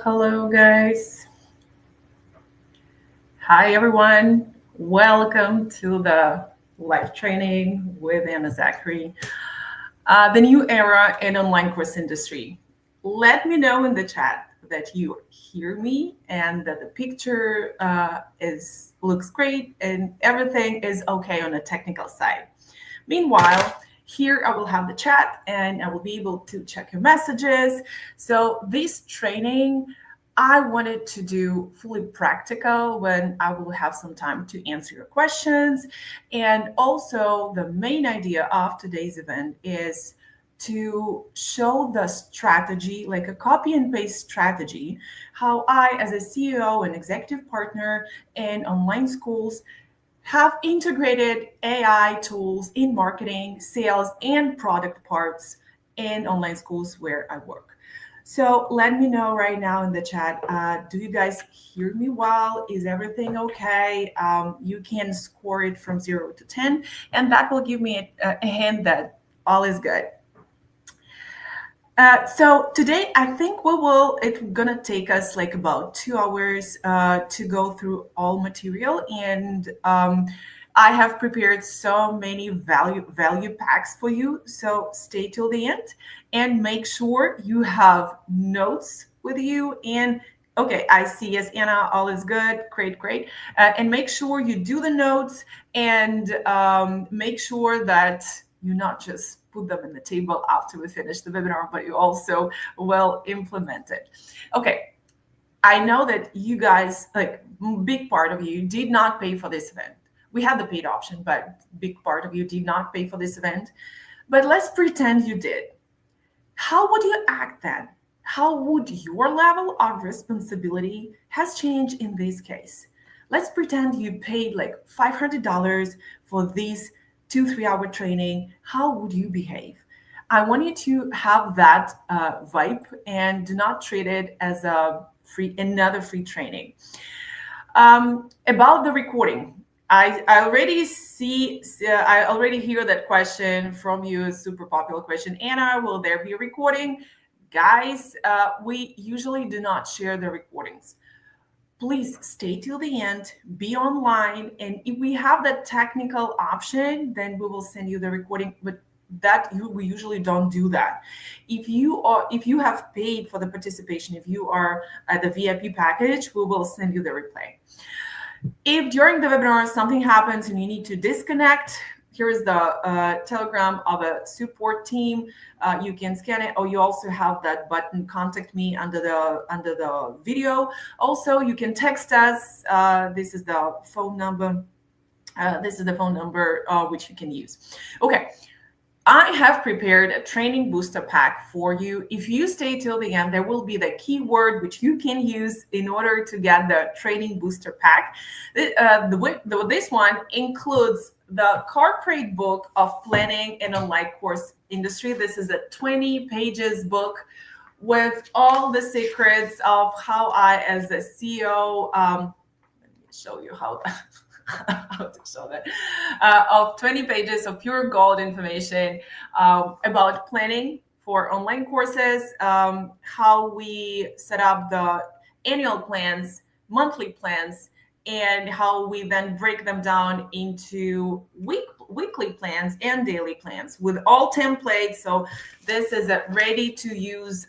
Hello, guys. Hi, everyone. Welcome to the live training with Anna Zachary, the new era in online course industry. Let me know in the chat that you hear me and that the picture is looks great and everything is okay on the technical side. Meanwhile, here I will have the chat and I will be able to check your messages. So this training, I wanted to do fully practical when I will have some time to answer your questions. And also the main idea of today's event is to show the strategy, like a copy and paste strategy, how I, as a CEO and executive partner in online schools, have integrated AI tools in marketing, sales, and product parts in online schools where I work. So let me know right now in the chat. Do you guys hear me well? Is everything okay? You can score it from 0 to 10, and that will give me a hint that all is good. So today, I think it's gonna take us like about 2 hours to go through all material, and I have prepared so many value packs for you. So stay till the end and make sure you have notes with you. And okay, I see, yes, Anna, all is good, great, great. And make sure you do the notes and make sure that you not just put them in the table after we finish the webinar, but you also will implement it. Okay, I know that you guys, like big part of you did not pay for this event. We had the paid option, but big part of you did not pay for this event. But let's pretend you did. How would you act then? How would your level of responsibility has changed in this case? Let's pretend you paid like $500 for this 2-3 hour training. How would you behave? I want you to have that vibe and do not treat it as another free training. About the recording, I already see, I already hear that question from you, a super popular question. Anna, will there be a recording? Guys, we usually do not share the recordings. Please stay till the end, be online, and if we have that technical option, then we will send you the recording. But we usually don't do that. If you have paid for the participation, if you are at the VIP package, we will send you the replay. If during the webinar something happens and you need to disconnect, here is the telegram of a support team. You can scan it, or you also have that button contact me under the video. Also, you can text us. This is the phone number. Which you can use. Okay. I have prepared a training booster pack for you. If you stay till the end, there will be the keyword which you can use in order to get the training booster pack. This one includes the corporate book of planning in online course industry. This is a 20 pages book with all the secrets of how I, as a CEO, let me show you how how to show that, of 20 pages of pure gold information about planning for online courses, how we set up the annual plans, monthly plans, and how we then break them down into weekly plans and daily plans with all templates. So this is a ready to use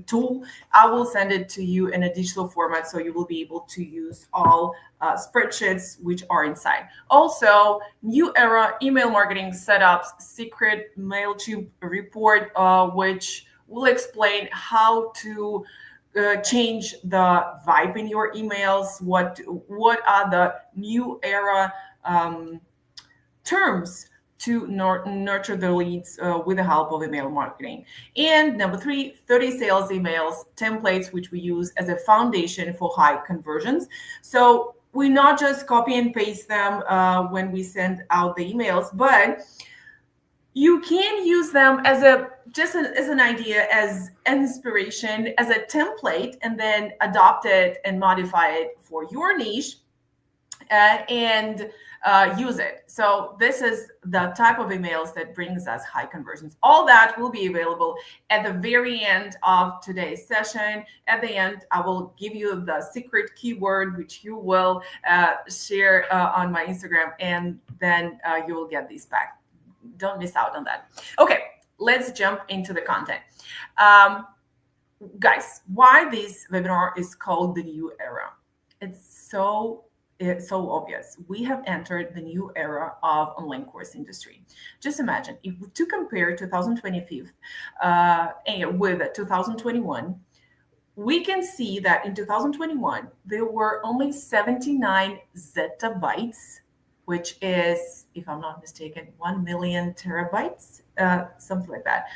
tool. I will send it to you in a digital format, so you will be able to use all spreadsheets which are inside. Also, new era email marketing setups, secret MailChimp report, which will explain how to change the vibe in your emails. What are the new era terms to nurture the leads with the help of email marketing. And number 3, 30 sales emails templates, which we use as a foundation for high conversions. So we not just copy and paste them when we send out the emails, but you can use them as an idea, as inspiration, as a template, and then adopt it and modify it for your niche. and use it. So this is the type of emails that brings us high conversions. All that will be available at the very end of today's session. At the end, I will give you the secret keyword, which you will share on my Instagram, and then you will get these back. Don't miss out on that. Okay, let's jump into the content. Guys, why this webinar is called the new era? It's so obvious. We have entered the new era of online course industry. Just imagine if to compare 2025 with 2021, we can see that in 2021 there were only 79 zettabytes, which is, if I'm not mistaken, 1 million terabytes, something like that,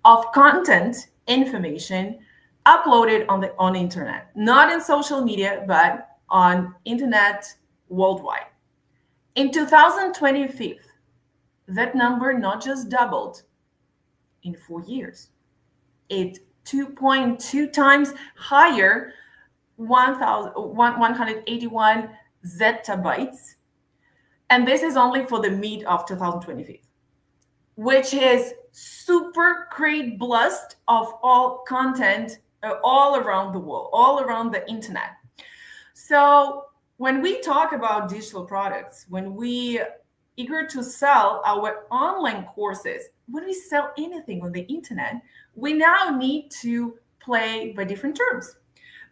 of content information uploaded on the internet, not in social media, but on internet worldwide. In 2025, that number not just doubled in 4 years, it 2.2 times higher, 181 zettabytes, and this is only for the mid of 2025, which is super great blast of all content all around the world, all around the internet. So when we talk about digital products, when we eager to sell our online courses, when we sell anything on the internet, we now need to play by different terms,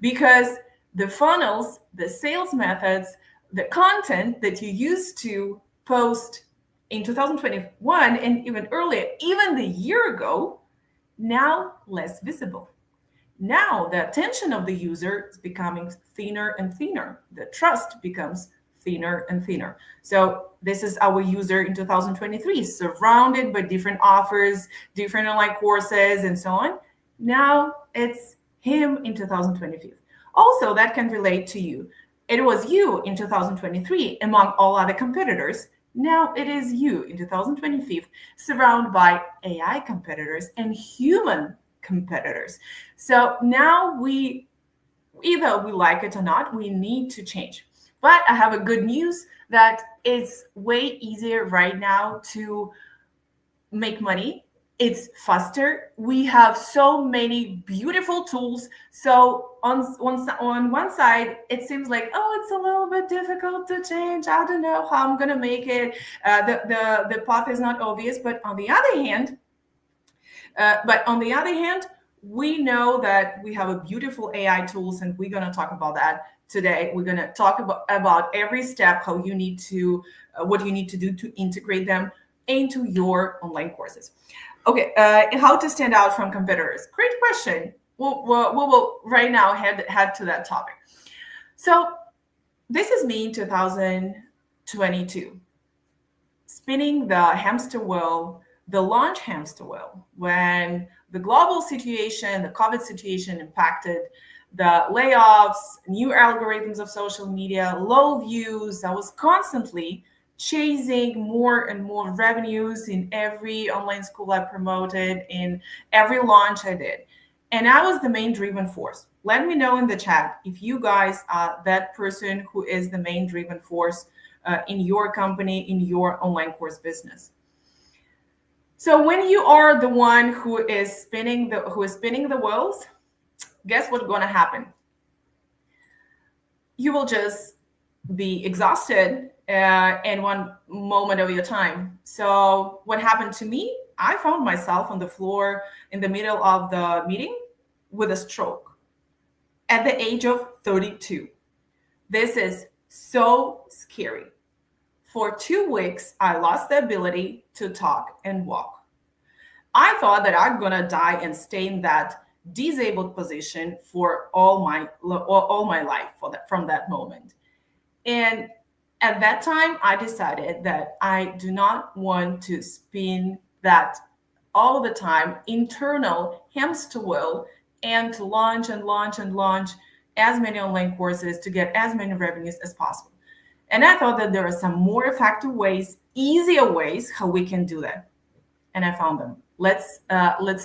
because the funnels, the sales methods, the content that you used to post in 2021 and even earlier, even the year ago, now less visible. Now the attention of the user is becoming thinner and thinner. The trust becomes thinner and thinner. So this is our user in 2023, surrounded by different offers, different online courses, and so on. Now it's him in 2025. Also, that can relate to you. It was you in 2023 among all other competitors. Now it is you in 2025, surrounded by AI competitors and human competitors. So now either we like it or not, we need to change. But I have a good news that it's way easier right now to make money. It's faster. We have so many beautiful tools. So on one side, it seems like, oh, it's a little bit difficult to change. I don't know how I'm gonna make it. The path is not obvious. But on the other hand, we know that we have a beautiful AI tools, and we're gonna talk about that today. We're gonna talk about every step, how you need to, what you need to do to integrate them into your online courses. Okay, how to stand out from competitors? Great question. We'll right now head to that topic. So this is me in 2022, spinning the hamster wheel, the launch hamster wheel, when the global situation, the COVID situation impacted the layoffs, new algorithms of social media, low views. I was constantly chasing more and more revenues in every online school I promoted, in every launch I did. And I was the main driven force. Let me know in the chat if you guys are that person who is the main driven force in your company, in your online course business. So when you are the one who is spinning the wheels, guess what's going to happen? You will just be exhausted in one moment of your time. So what happened to me? I found myself on the floor in the middle of the meeting with a stroke at the age of 32. This is so scary. For 2 weeks, I lost the ability to talk and walk. I thought that I'm gonna die and stay in that disabled position for all my life from that moment. And at that time, I decided that I do not want to spin that all the time internal hamster wheel and to launch and launch and launch as many online courses to get as many revenues as possible. And I thought that there are some more effective ways, easier ways how we can do that. And I found them. Let's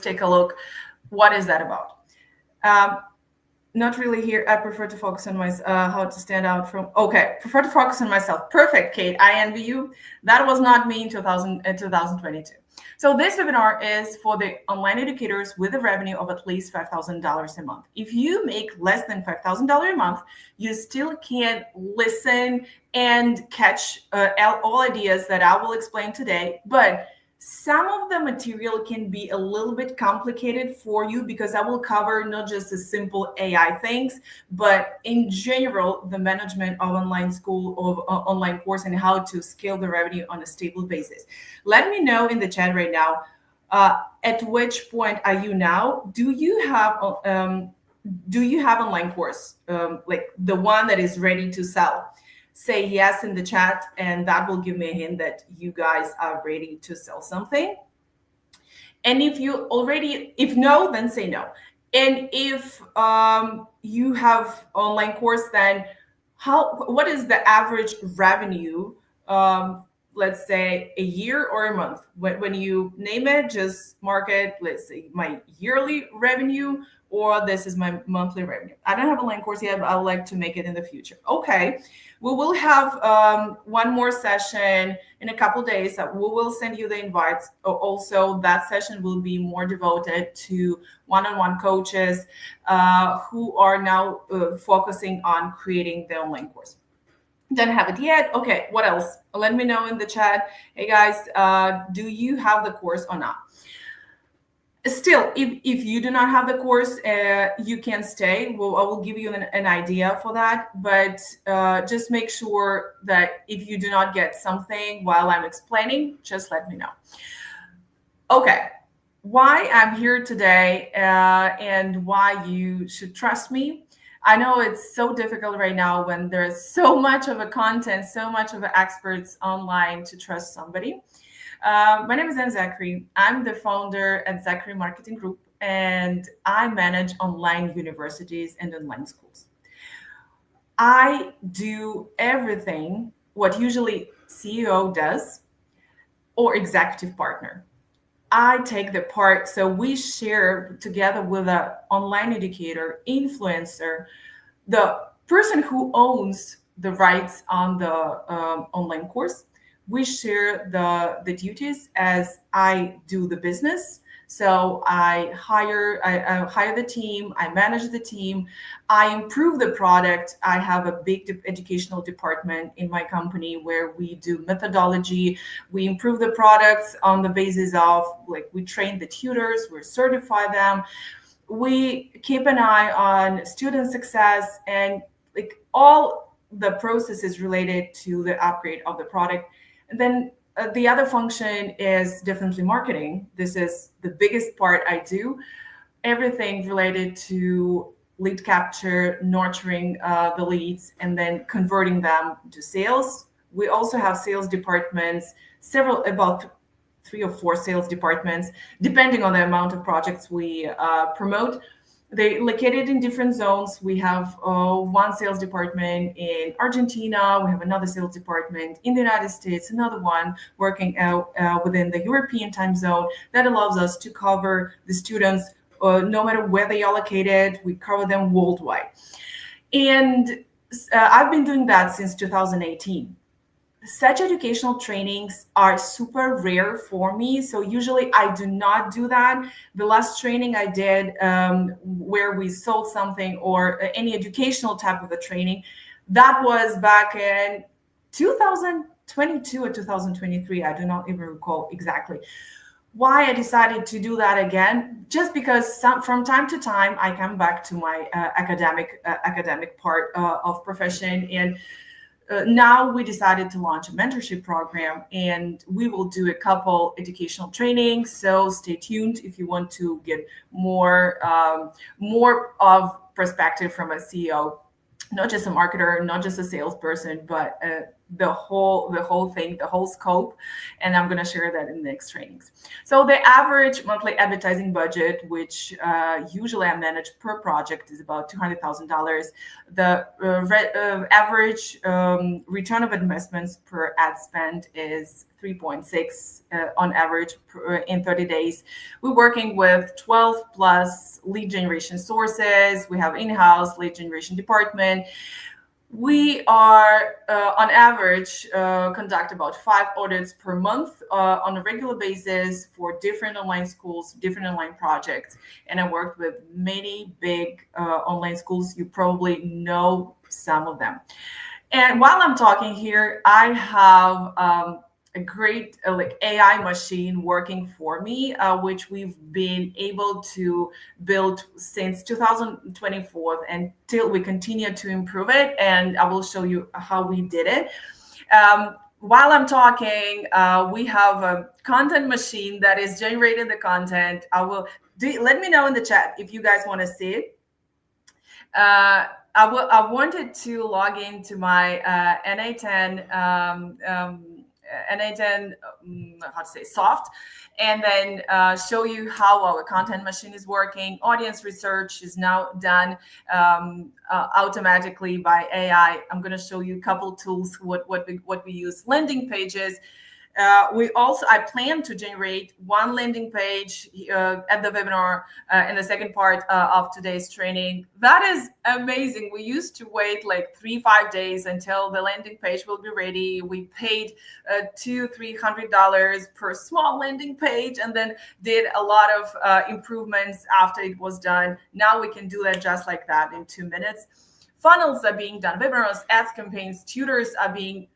take a look. What is that about? Not really here. I prefer to focus on my how to stand out from. Okay, prefer to focus on myself. Perfect, Kate. I envy you. That was not me in 2022. So this webinar is for the online educators with a revenue of at least $5,000 a month. If you make less than $5,000 a month, you still can listen and catch all ideas that I will explain today. But some of the material can be a little bit complicated for you because I will cover not just the simple AI things, but in general, the management of online school, of online course, and how to scale the revenue on a stable basis. Let me know in the chat right now, at which point are you now? Do you have online course, like the one that is ready to sell? Say yes in the chat, and that will give me a hint that you guys are ready to sell something. And if no, then say no. And if you have online course, then what is the average revenue, let's say a year or a month? When you name it, just mark it, let's say my yearly revenue, or this is my monthly revenue. I don't have a online course yet, but I would like to make it in the future. Okay, we will have one more session in a couple days. We will send you the invites. Also, that session will be more devoted to one-on-one coaches who are now focusing on creating the online course. Don't have it yet. Okay, what else? Let me know in the chat. Hey guys, do you have the course or not? Still, if you do not have the course, you can stay. I will give you an idea for that, but just make sure that if you do not get something while I'm explaining, just let me know. Okay, why I'm here today and why you should trust me. I know it's so difficult right now when there's so much of a content, so much of experts online to trust somebody. My name is Anne Zachary. I'm the founder at Zachary Marketing Group, and I manage online universities and online schools. I do everything what usually CEO does or executive partner. I take the part, so we share together with an online educator, influencer, the person who owns the rights on the online course. We share the duties as I do the business. So I hire the team, I manage the team, I improve the product. I have a big educational department in my company where we do methodology. We improve the products on the basis of, like, we train the tutors, we certify them. We keep an eye on student success and like all the processes related to the upgrade of the product. And then the other function is definitely marketing. This is the biggest part I do. Everything related to lead capture, nurturing the leads, and then converting them to sales. We also have sales departments, about 3 or 4 sales departments, depending on the amount of projects we promote. They located in different zones. We have one sales department in Argentina. We have another sales department in the United States, another one working out within the European time zone. That allows us to cover the students no matter where they are located. We cover them worldwide. And I've been doing that since 2018. Such educational trainings are super rare for me. So usually I do not do that. The last training I did where we sold something or any educational type of a training, that was back in 2022 or 2023. I do not even recall exactly. Why I decided to do that again, just because from time to time I come back to my academic part of profession. And now we decided to launch a mentorship program, and we will do a couple educational trainings. So stay tuned if you want to get more of perspective from a CEO, not just a marketer, not just a salesperson, but the whole thing, the whole scope, and I'm going to share that in the next trainings. So the average monthly advertising budget, which usually I manage per project, is about $200,000. The average return of investments per ad spend is 3.6 on average in 30 days. We're working with 12 plus lead generation sources. We have in-house lead generation department. We are, on average, conduct about 5 audits per month on a regular basis for different online schools, different online projects. And I worked with many big online schools. You probably know some of them. And while I'm talking here, I have a great like AI machine working for me, which we've been able to build since 2024 until we continue to improve it. And I will show you how we did it. While I'm talking, we have a content machine that is generating the content. Let me know in the chat if you guys want to see it. I wanted to log into my NA10 NA10 how to say soft, and then show you how our content machine is working. Audience research is now done automatically by AI. I'm going to show you a couple tools what we use. Landing pages. I plan to generate one landing page at the webinar in the second part of today's training. That is amazing. We used to wait like 3-5 days until the landing page will be ready. We paid $200-$300 per small landing page, and then did a lot of improvements after it was done. Now we can do that just like that in 2 minutes. Funnels are being done. Webinars, ads campaigns, tutors are being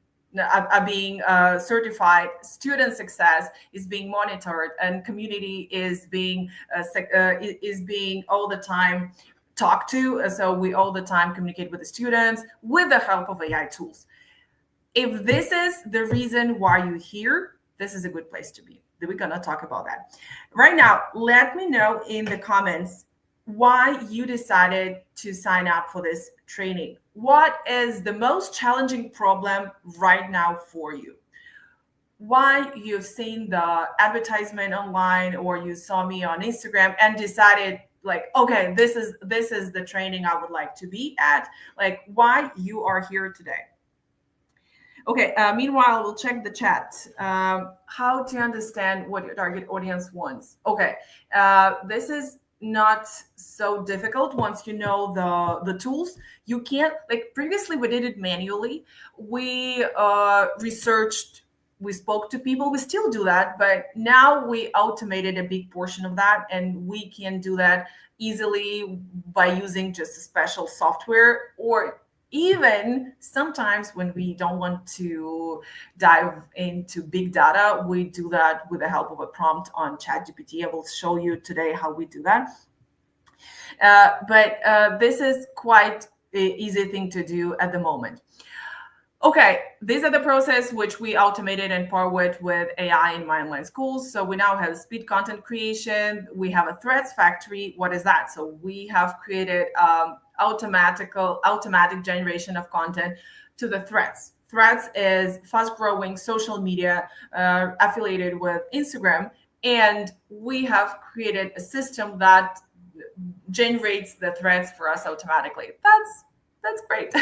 certified. Student success is being monitored, and community is being all the time talked to. So we all the time communicate with the students with the help of AI tools. If this is the reason why you're here, this is a good place to be. We're gonna talk about that right now. Let me know in the comments why you decided to sign up for this training. What is the most challenging problem right now for you? Why you've seen the advertisement online, or you saw me on Instagram and decided like, okay, this is the training I would like to be at. Like, why you are here today. Okay, meanwhile, we'll check the chat. How to understand what your target audience wants. Okay, this is not so difficult once you know the tools. You can't, like previously we did it manually. We researched, we spoke to people, we still do that, but now we automated a big portion of that, and we can do that easily by using just a special software, or even sometimes when we don't want to dive into big data, we do that with the help of a prompt on ChatGPT. I will show you today how we do that. But this is quite an easy thing to do at the moment. Okay, these are the process which we automated and powered with AI in my online schools. So we now have speed content creation. We have a threads factory. What is that? So we have created automatic generation of content to the threads. Threads is fast growing social media affiliated with Instagram. And we have created a system that generates the threads for us automatically. That's great.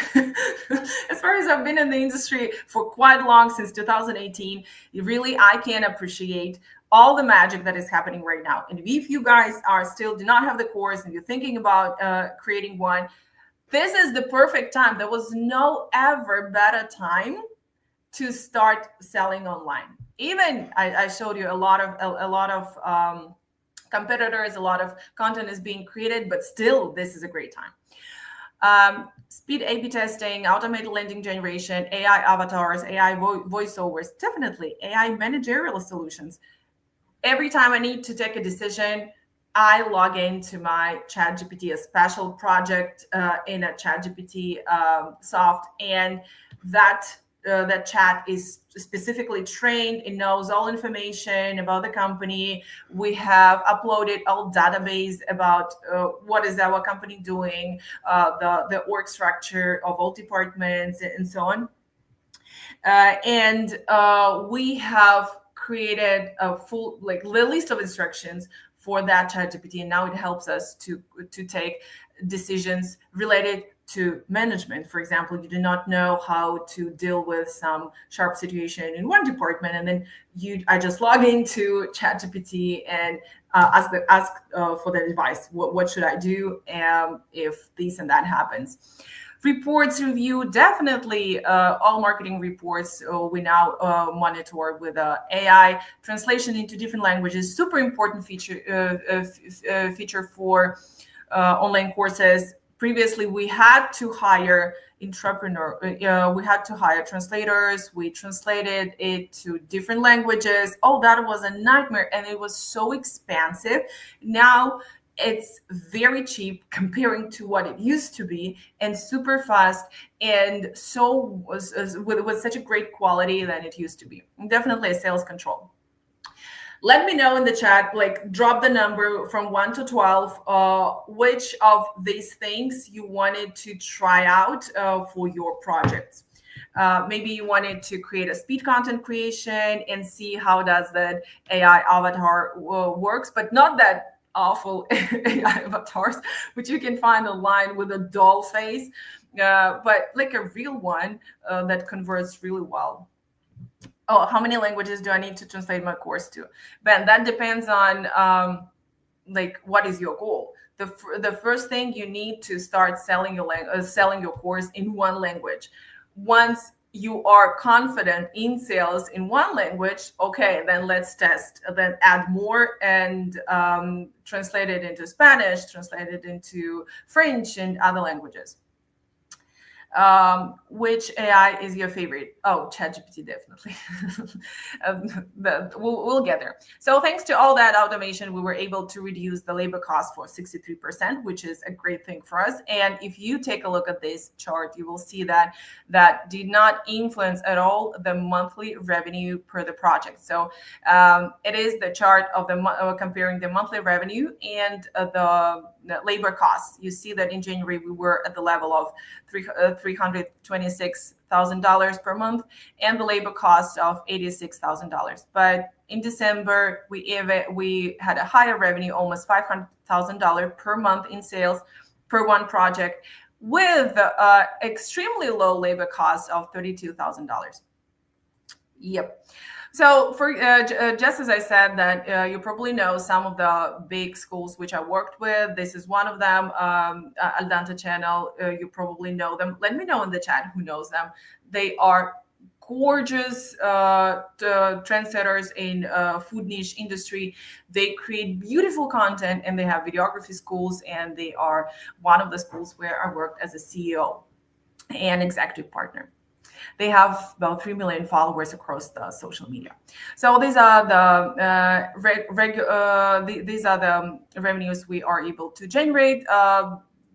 As far as I've been in the industry for quite long, since 2018, really, I can appreciate all the magic that is happening right now. And if you guys do not have the course and you're thinking about creating one, this is the perfect time. There was no ever better time to start selling online. Even I showed you a lot of competitors, a lot of content is being created, but still, this is a great time. Speed A/B testing, automated landing generation, AI avatars, AI voiceovers, definitely AI managerial solutions. Every time I need to take a decision, I log into my ChatGPT, a special project in a ChatGPT soft, and that chat is specifically trained. It knows all information about the company. We have uploaded all database about what is our company doing, the org structure of all departments, and so on. And we have created a full like list of instructions for that ChatGPT, and now it helps us to take decisions related to management. For example, you do not know how to deal with some sharp situation in one department, and then I just log into ChatGPT and ask for the advice. What should I do if this and that happens? Reports review, definitely all marketing reports we now monitor with AI. Translation into different languages, super important feature for online courses. Previously, we had to hire we had to hire translators. We translated it to different languages. Oh, that was a nightmare, and it was so expensive. Now it's very cheap comparing to what it used to be, and super fast, and so with such a great quality than it used to be. Definitely a sales control. Let me know in the chat, like drop the number from 1 to 12, which of these things you wanted to try out for your projects. Maybe you wanted to create a speed content creation and see how does that AI avatar works, but not that awful AI avatars, which you can find online with a doll face, but like a real one that converts really well. Oh, how many languages do I need to translate my course to? Ben, that depends on like what is your goal. The first thing, you need to start selling your course in one language. Once you are confident in sales in one language, okay, then let's test, then add more and translate it into Spanish, translate it into French and other languages. Which AI is your favorite? Oh, ChatGPT, definitely. We'll get there. So thanks to all that automation, we were able to reduce the labor cost for 63%, which is a great thing for us. And if you take a look at this chart, you will see that that did not influence at all the monthly revenue per the project. So it is the chart of the comparing the monthly revenue and the labor costs. You see that in January we were at the level of $326,000 per month, and the labor cost of $86,000. But in December we had a higher revenue, almost $500,000 per month in sales per one project, with extremely low labor cost of $32,000. Yep. So for just as I said that you probably know some of the big schools which I worked with. This is one of them, Al Dente Channel. You probably know them. Let me know in the chat who knows them. They are gorgeous trendsetters in food niche industry. They create beautiful content, and they have videography schools, and they are one of the schools where I worked as a CEO and executive partner. They have about 3 million followers across the social media. So these are the these are the revenues we are able to generate.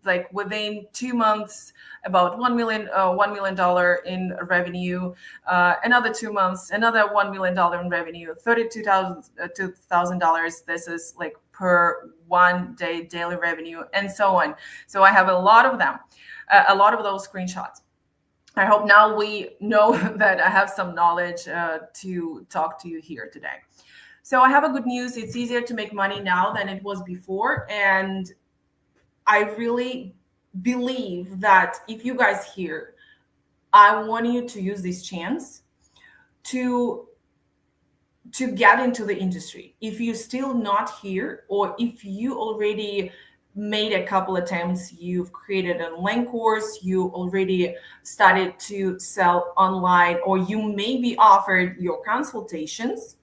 Like within 2 months, about $1 million in revenue. Another 2 months, another $1 million in revenue. $32,000. This is like per 1 day daily revenue, and so on. So I have a lot of them, a lot of those screenshots. I hope now we know that I have some knowledge to talk to you here today. So I have a good news. It's easier to make money now than it was before. And I really believe that if you guys here, I want you to use this chance to get into the industry. If you're still not here, or if you already made a couple attempts, you've created an online course, you already started to sell online, or you maybe offered your consultations,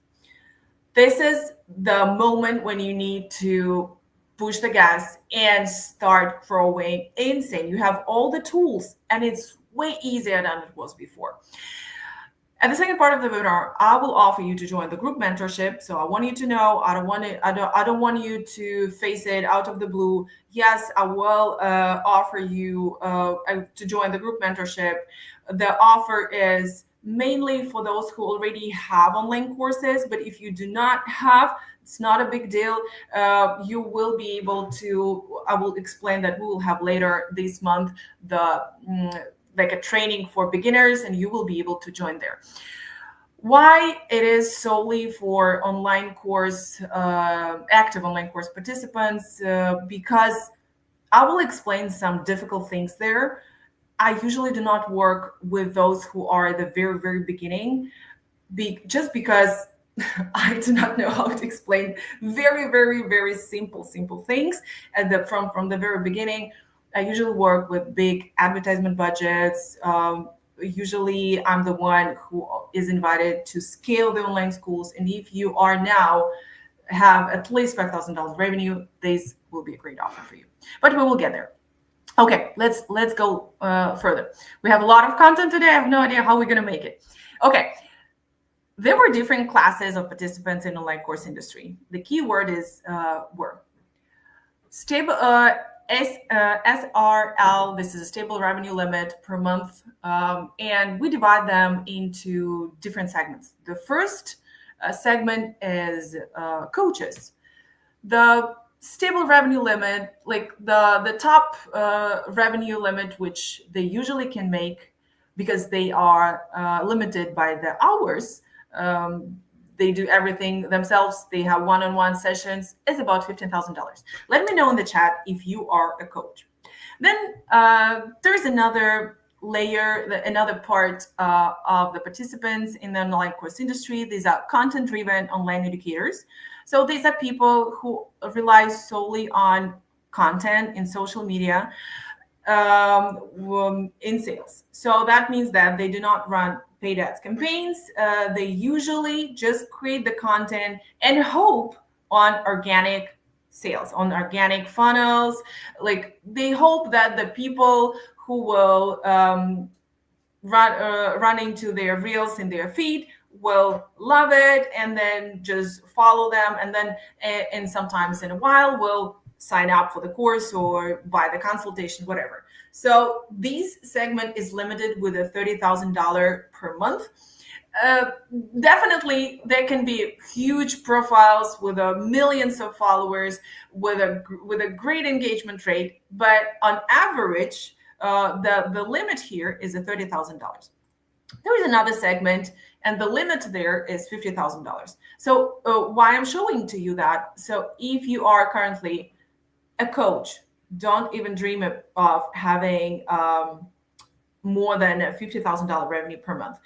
this is the moment when you need to push the gas and start growing insane. You have all the tools, and it's way easier than it was before. At the second part of the webinar, I will offer you to join the group mentorship. So I want you to know, I don't want you to face it out of the blue. Yes, I will offer you to join the group mentorship. The offer is mainly for those who already have online courses, but if you do not have, it's not a big deal. You will be able to, I will explain that we will have later this month like a training for beginners, and you will be able to join there. Why it is solely for online course, active online course participants? Because I will explain some difficult things there. I usually do not work with those who are at the very, very beginning, just because I do not know how to explain very, very, very simple things from the very beginning. I usually work with big advertisement budgets. Usually, I'm the one who is invited to scale the online schools. And if you are now have at least $5,000 revenue, this will be a great offer for you. But we will get there. Okay, let's go further. We have a lot of content today. I have no idea how we're going to make it. Okay. There were different classes of participants in the online course industry. The key word is were. Stable SRL, this is a stable revenue limit per month, and we divide them into different segments. The first segment is coaches. The stable revenue limit, like the top revenue limit, which they usually can make because they are limited by the hours. They do everything themselves. They have one-on-one sessions. It's about $15,000. Let me know in the chat if you are a coach. Then there's another layer, another part of the participants in the online course industry. These are content-driven online educators. So these are people who rely solely on content in social media in sales. So that means that they do not run paid ads campaigns. They usually just create the content and hope on organic sales, on organic funnels. Like they hope that the people who will run into their reels in their feed will love it and then just follow them, and then and sometimes in a while will sign up for the course or buy the consultation, whatever. So this segment is limited with a $30,000 per month. Definitely, there can be huge profiles with millions of followers with a great engagement rate, but on average, the limit here is $30,000. There is another segment, and the limit there is $50,000. So why I'm showing to you that? So if you are currently a coach, don't even dream of having more than a $50,000 revenue per month.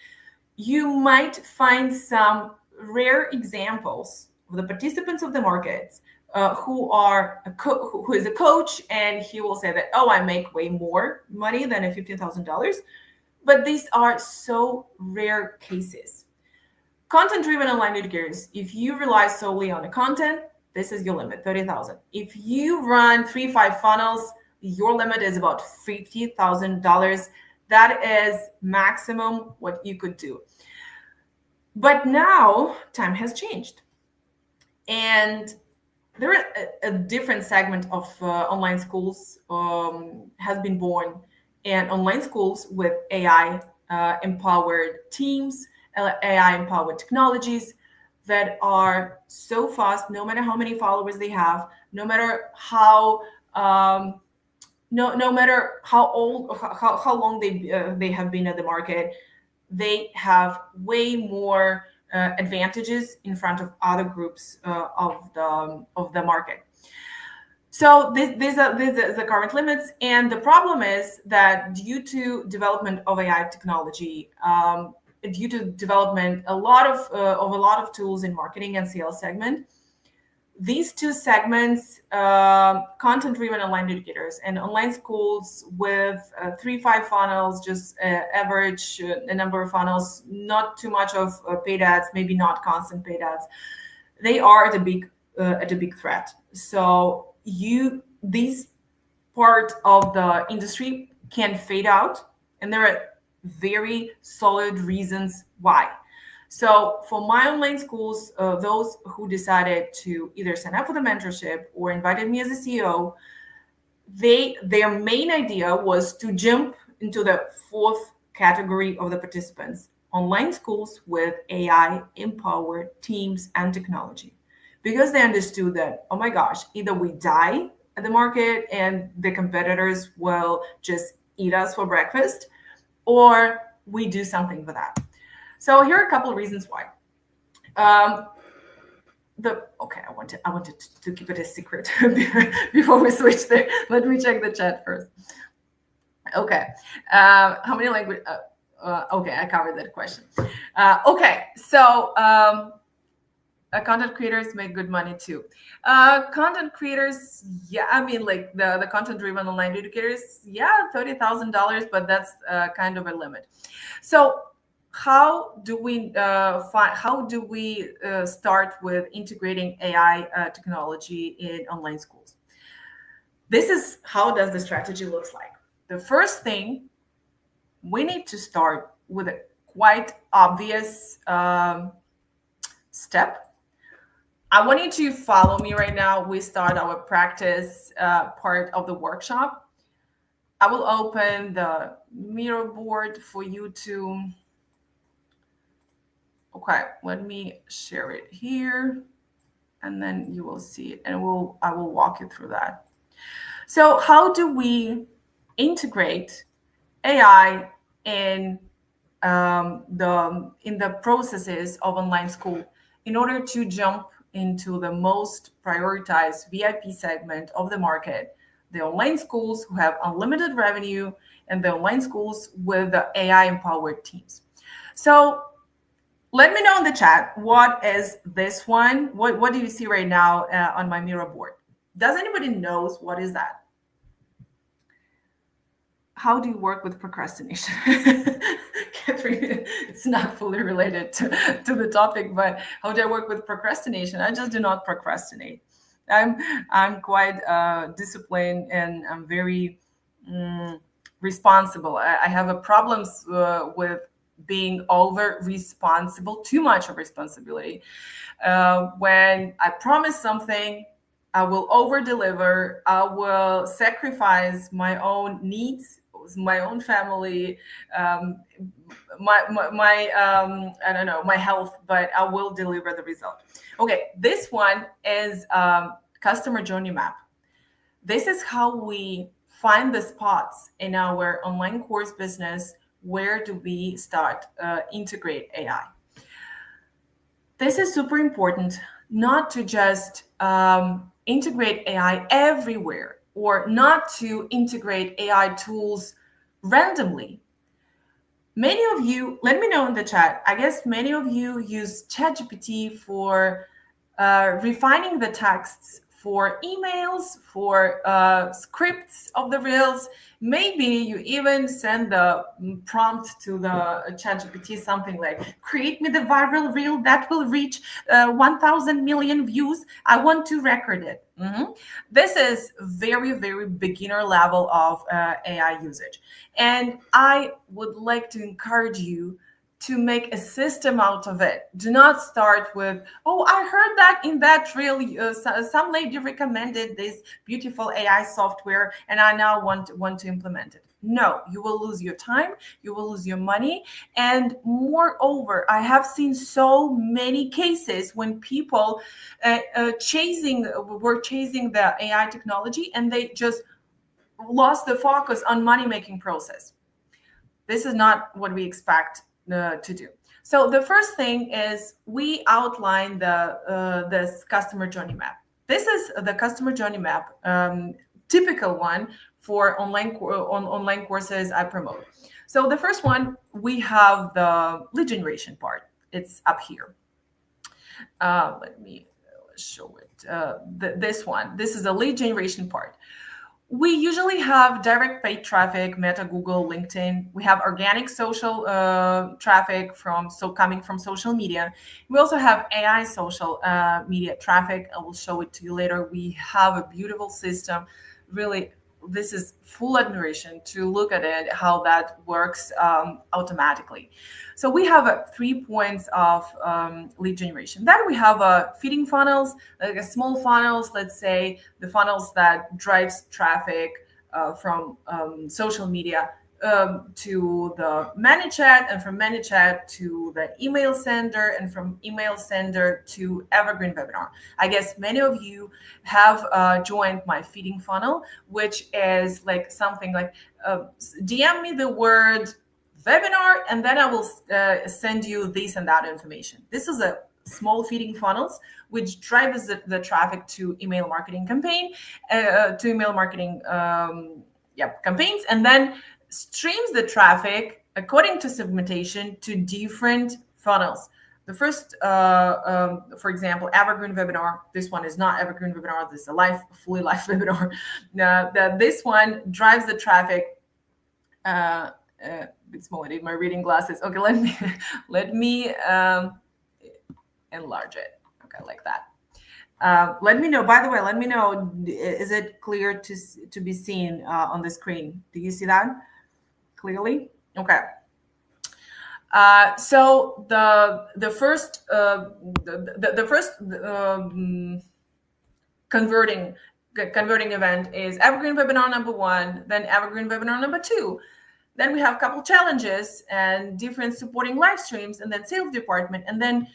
You might find some rare examples of the participants of the market who is a coach, and he will say that, oh, I make way more money than a $15,000. But these are so rare cases. Content-driven online educators, if you rely solely on the content, this is your limit, 30,000. If you run 3-5 funnels, your limit is about $50,000. That is maximum what you could do. But now time has changed, and there is a different segment of online schools has been born, and online schools with AI empowered teams, AI empowered technologies that are so fast, no matter how many followers they have, no matter how no matter how old, how long they have been at the market, they have way more advantages in front of other groups of the market. So these are the current limits, and the problem is that due to development of AI technology, due to development a lot of tools in marketing and sales segment, these two segments, content-driven online educators and online schools with 3-5 funnels, just average a number of funnels, not too much of paid ads, maybe not constant paid ads, they are at a big threat. So this part of the industry can fade out, and there are very solid reasons why. So for my online schools, those who decided to either sign up for the mentorship or invited me as a CEO, their main idea was to jump into the fourth category of the participants, online schools with AI empowered teams and technology, because they understood that, oh my gosh, either we die at the market and the competitors will just eat us for breakfast, or we do something with that. So here are a couple of reasons why. I wanted to keep it a secret before we switch there. Let me check the chat first. Okay, how many language? Okay, I covered that question. Okay, so content creators make good money too. Content creators, yeah, I mean, like the content-driven online educators, yeah, $30,000, but that's kind of a limit. So how do we start with integrating AI technology in online schools? This is how does the strategy looks like. The first thing, we need to start with a quite obvious step. I want you to follow me right now. We start our practice part of the workshop. I will open the Miro board for you to. Okay, let me share it here, and then you will see it, and I will walk you through that. So how do we integrate AI in the processes of online school in order to jump into the most prioritized VIP segment of the market, the online schools who have unlimited revenue and the online schools with the AI empowered teams? So let me know in the chat, what is this one? What do you see right now on my Miro board? Does anybody knows what is that? How do you work with procrastination? Catherine, it's not fully related to the topic, but how do I work with procrastination? I just do not procrastinate. I'm quite disciplined, and I'm very responsible. I have a problems with being over responsible, too much of responsibility. When I promise something, I will over deliver. I will sacrifice my own needs, my own family, my I don't know, my health, but I will deliver the result. Okay, this one is customer journey map. This is how we find the spots in our online course business. Where do we start integrate AI? This is super important, not to just integrate AI everywhere, or not to integrate AI tools randomly. Many of you, let me know in the chat, I guess many of you use ChatGPT for refining the texts for emails, for scripts of the reels. Maybe you even send the prompt to the ChatGPT, something like, create me the viral reel that will reach 1,000 million views. I want to record it. This is very, very beginner level of AI usage. And I would like to encourage you to make a system out of it. Do not start with, oh, I heard that in that reel, some lady recommended this beautiful AI software, and I now want to implement it. No, you will lose your time, you will lose your money. And moreover, I have seen so many cases when people were chasing the AI technology, and they just lost the focus on money-making process. This is not what we expect to do. So the first thing is we outline this customer journey map. This is the customer journey map, typical one for online courses I promote. So the first one, we have the lead generation part. It's up here. Let me show it. This one. This is the lead generation part. We usually have direct paid traffic, Meta, Google, LinkedIn. We have organic social traffic coming from social media. We also have AI social media traffic. I will show it to you later. We have a beautiful system. Really, this is full admiration to look at it, how that works automatically. So we have 3 points of lead generation. Then we have feeding funnels, like a small funnels, let's say the funnels that drives traffic from social media to the ManyChat, and from ManyChat to the email sender, and from email sender to Evergreen Webinar. I guess many of you have joined my feeding funnel, which is like something like DM me the word webinar, and then I will send you this and that information. This is a small feeding funnels, which drives the traffic to email marketing campaign, to email marketing campaigns, and then streams the traffic according to segmentation to different funnels. The first, for example, evergreen webinar. This one is not evergreen webinar. This is a fully live webinar. This one drives the traffic. It's more, I need my reading glasses. Okay, let me enlarge it. Okay, like that. Let me know. By the way, let me know. Is it clear to be seen on the screen? Do you see that clearly? Okay. So the first converting event is evergreen webinar number 1, then evergreen webinar number 2. Then we have a couple challenges and different supporting live streams, and then sales department, and then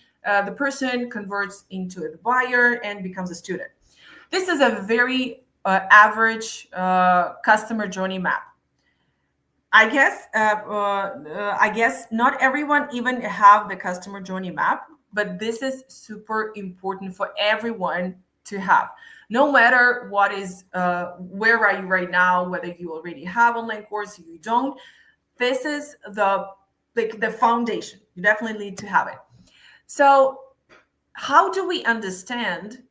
the person converts into a buyer and becomes a student. This is a very average customer journey map. I guess not everyone even have the customer journey map, but this is super important for everyone to have. No matter what is, where are you right now, whether you already have online course, you don't. This is the foundation. You definitely need to have it. So how do we understand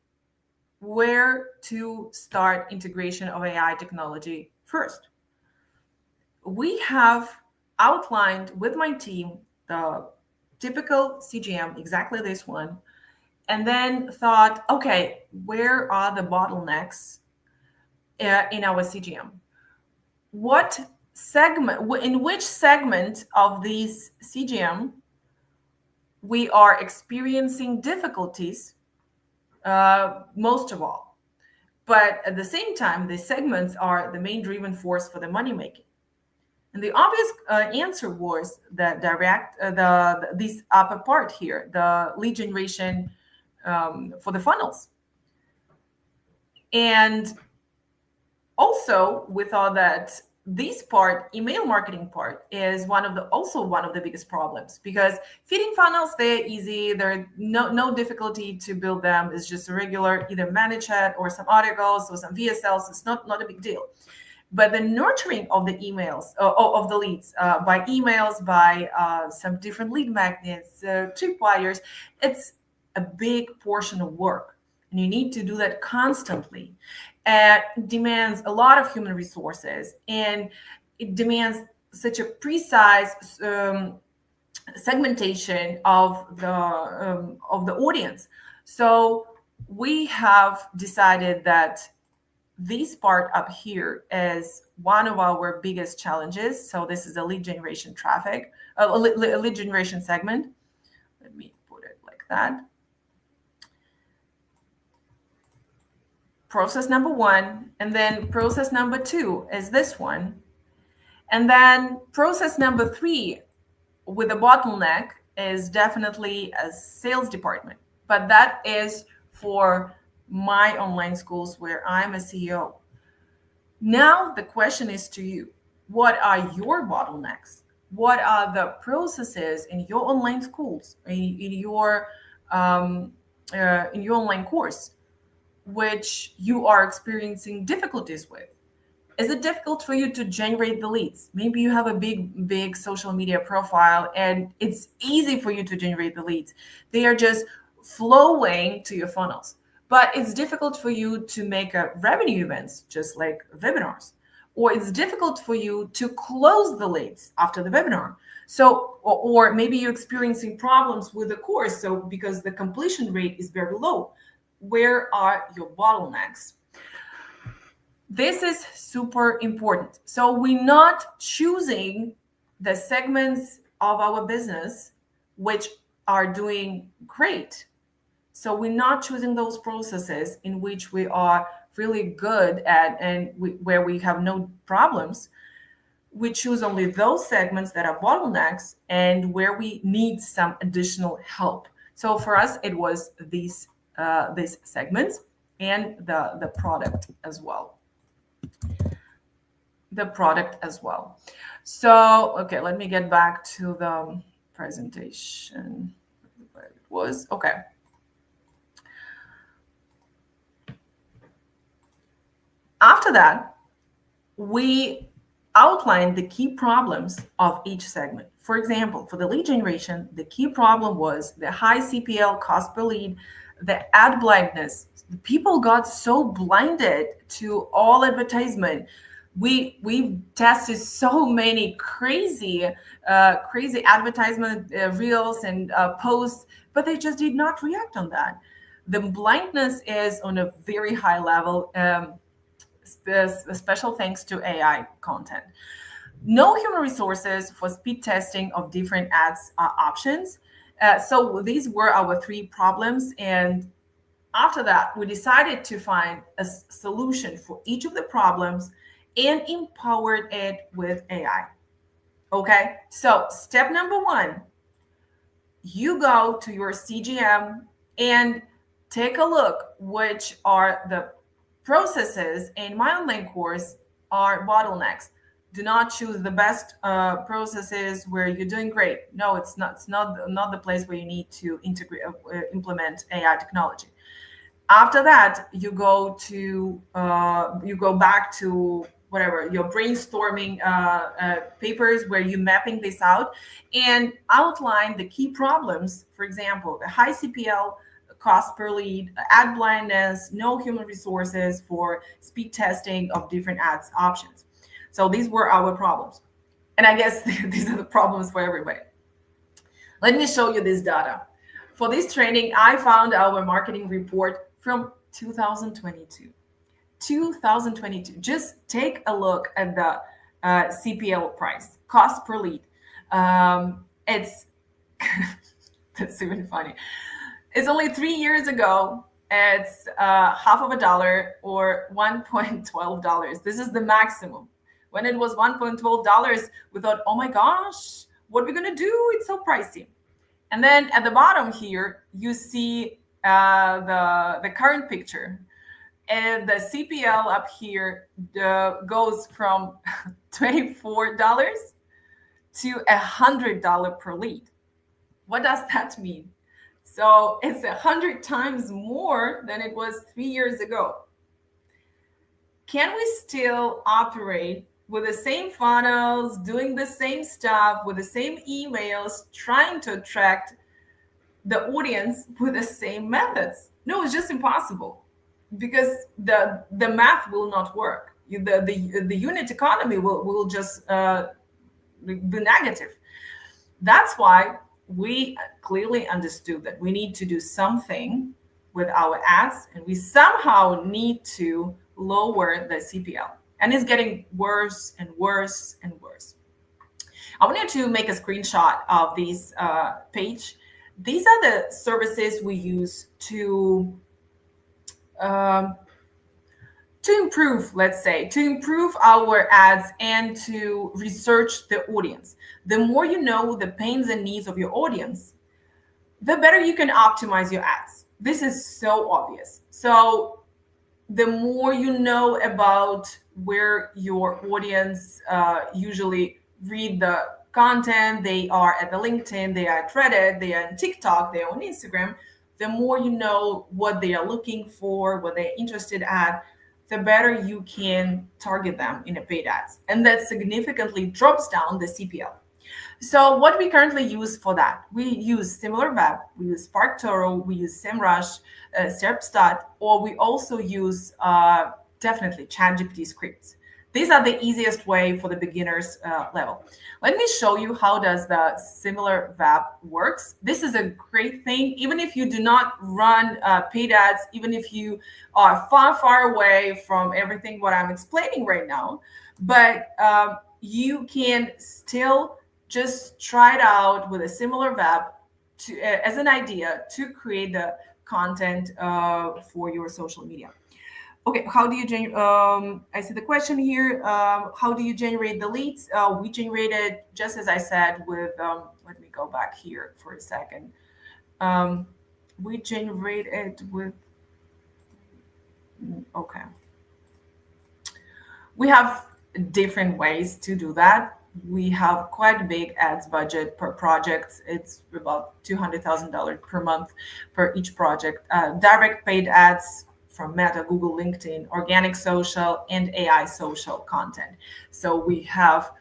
where to start integration of AI technology first? We have outlined with my team the typical CGM, exactly this one, and then thought, okay, where are the bottlenecks in our CGM? What segment, in which segment of these CGM we are experiencing difficulties most of all? But at the same time, the segments are the main driving force for the money making. And the obvious answer was that this upper part here, the lead generation for the funnels. And also we thought that this part, email marketing part, is also one of the biggest problems, because feeding funnels, they're easy. There's no difficulty to build them. It's just a regular either ManyChat or some articles or some VSLs. It's not a big deal. But the nurturing of the emails, of the leads, by emails, by some different lead magnets, tripwires, it's a big portion of work. And you need to do that constantly. It demands a lot of human resources, and it demands such a precise segmentation of the audience. So we have decided that this part up here is one of our biggest challenges. So this is a lead generation traffic, a lead generation segment. Let me put it like that. Process number 1, and then process number 2 is this one. And then process number 3 with the bottleneck is definitely a sales department, but that is for my online schools where I'm a CEO. Now the question is to you: what are your bottlenecks? What are the processes in your online schools, in your online course, which you are experiencing difficulties with? Is it difficult for you to generate the leads? Maybe you have a big social media profile and it's easy for you to generate the leads. They are just flowing to your funnels. But it's difficult for you to make revenue events, just like webinars. Or it's difficult for you to close the leads after the webinar. So, or maybe you're experiencing problems with the course, so because the completion rate is very low. Where are your bottlenecks? This is super important. So we're not choosing the segments of our business which are doing great. So we're not choosing those processes in which we are really good at and where we have no problems. We choose only those segments that are bottlenecks and where we need some additional help. So for us, it was these segments and the product as well. the product as well. So, okay, let me get back to the presentation where it was. Okay. After that, we outlined the key problems of each segment. For example, for the lead generation, the key problem was the high CPL, cost per lead, the ad blindness. People got so blinded to all advertisement. We tested so many crazy advertisement reels and posts, but they just did not react on that. The blindness is on a very high level. Special thanks to AI content. No human resources for speed testing of different ads options. So these were our three problems. And after that, we decided to find a solution for each of the problems and empowered it with AI. Okay, so step number one, you go to your CGM and take a look which are the processes in my online course are bottlenecks. Do not choose the best processes where you're doing great. No, it's not. It's not the place where you need to integrate, implement AI technology. After that, you go back to whatever your brainstorming papers where you're mapping this out and outline the key problems. For example, the high CPL, cost per lead, ad blindness, no human resources for speed testing of different ads options. So these were our problems. And I guess these are the problems for everybody. Let me show you this data. For this training, I found our marketing report from 2022. 2022. Just take a look at the CPL price, cost per lead. It's that's really funny. It's only 3 years ago. It's half of a dollar or $1.12. This is the maximum. When it was $1.12, we thought, oh my gosh, what are we going to do? It's so pricey. And then at the bottom here, you see the current picture. And the CPL up here goes from $24 to $100 per lead. What does that mean? So it's 100 times more than it was 3 years ago. Can we still operate with the same funnels, doing the same stuff, with the same emails, trying to attract the audience with the same methods? No, it's just impossible because the math will not work. The unit economy will just be negative. That's why we clearly understood that we need to do something with our ads, and we somehow need to lower the CPL. And it's getting worse and worse and worse. I want you to make a screenshot of this page. These are the services we use to improve, let's say, to improve our ads and to research the audience. The more you know the pains and needs of your audience, the better you can optimize your ads. This is so obvious. So the more you know about where your audience usually read the content, they are at the LinkedIn, they are at Reddit, they are on TikTok, they are on Instagram, the more you know what they are looking for, what they're interested at, the better you can target them in a paid ads. And that significantly drops down the CPL. So what we currently use for that, we use SimilarWeb, we use SparkToro, we use SEMrush, Serpstat, or we also use definitely ChatGPT scripts. These are the easiest way for the beginners level. Let me show you how does the SimilarWeb works. This is a great thing, even if you do not run paid ads, even if you are far, far away from everything what I'm explaining right now, but you can still just try it out with a SimilarWeb as an idea to create the content for your social media. Okay, how do you generate? I see the question here. How do you generate the leads? We generated, just as I said, with, let me go back here for a second. We generated with, okay. We have different ways to do that. We have quite a big ads budget per project. It's about $200,000 per month per each project. Direct paid ads from Meta, Google, LinkedIn, organic social, and AI social content. So we have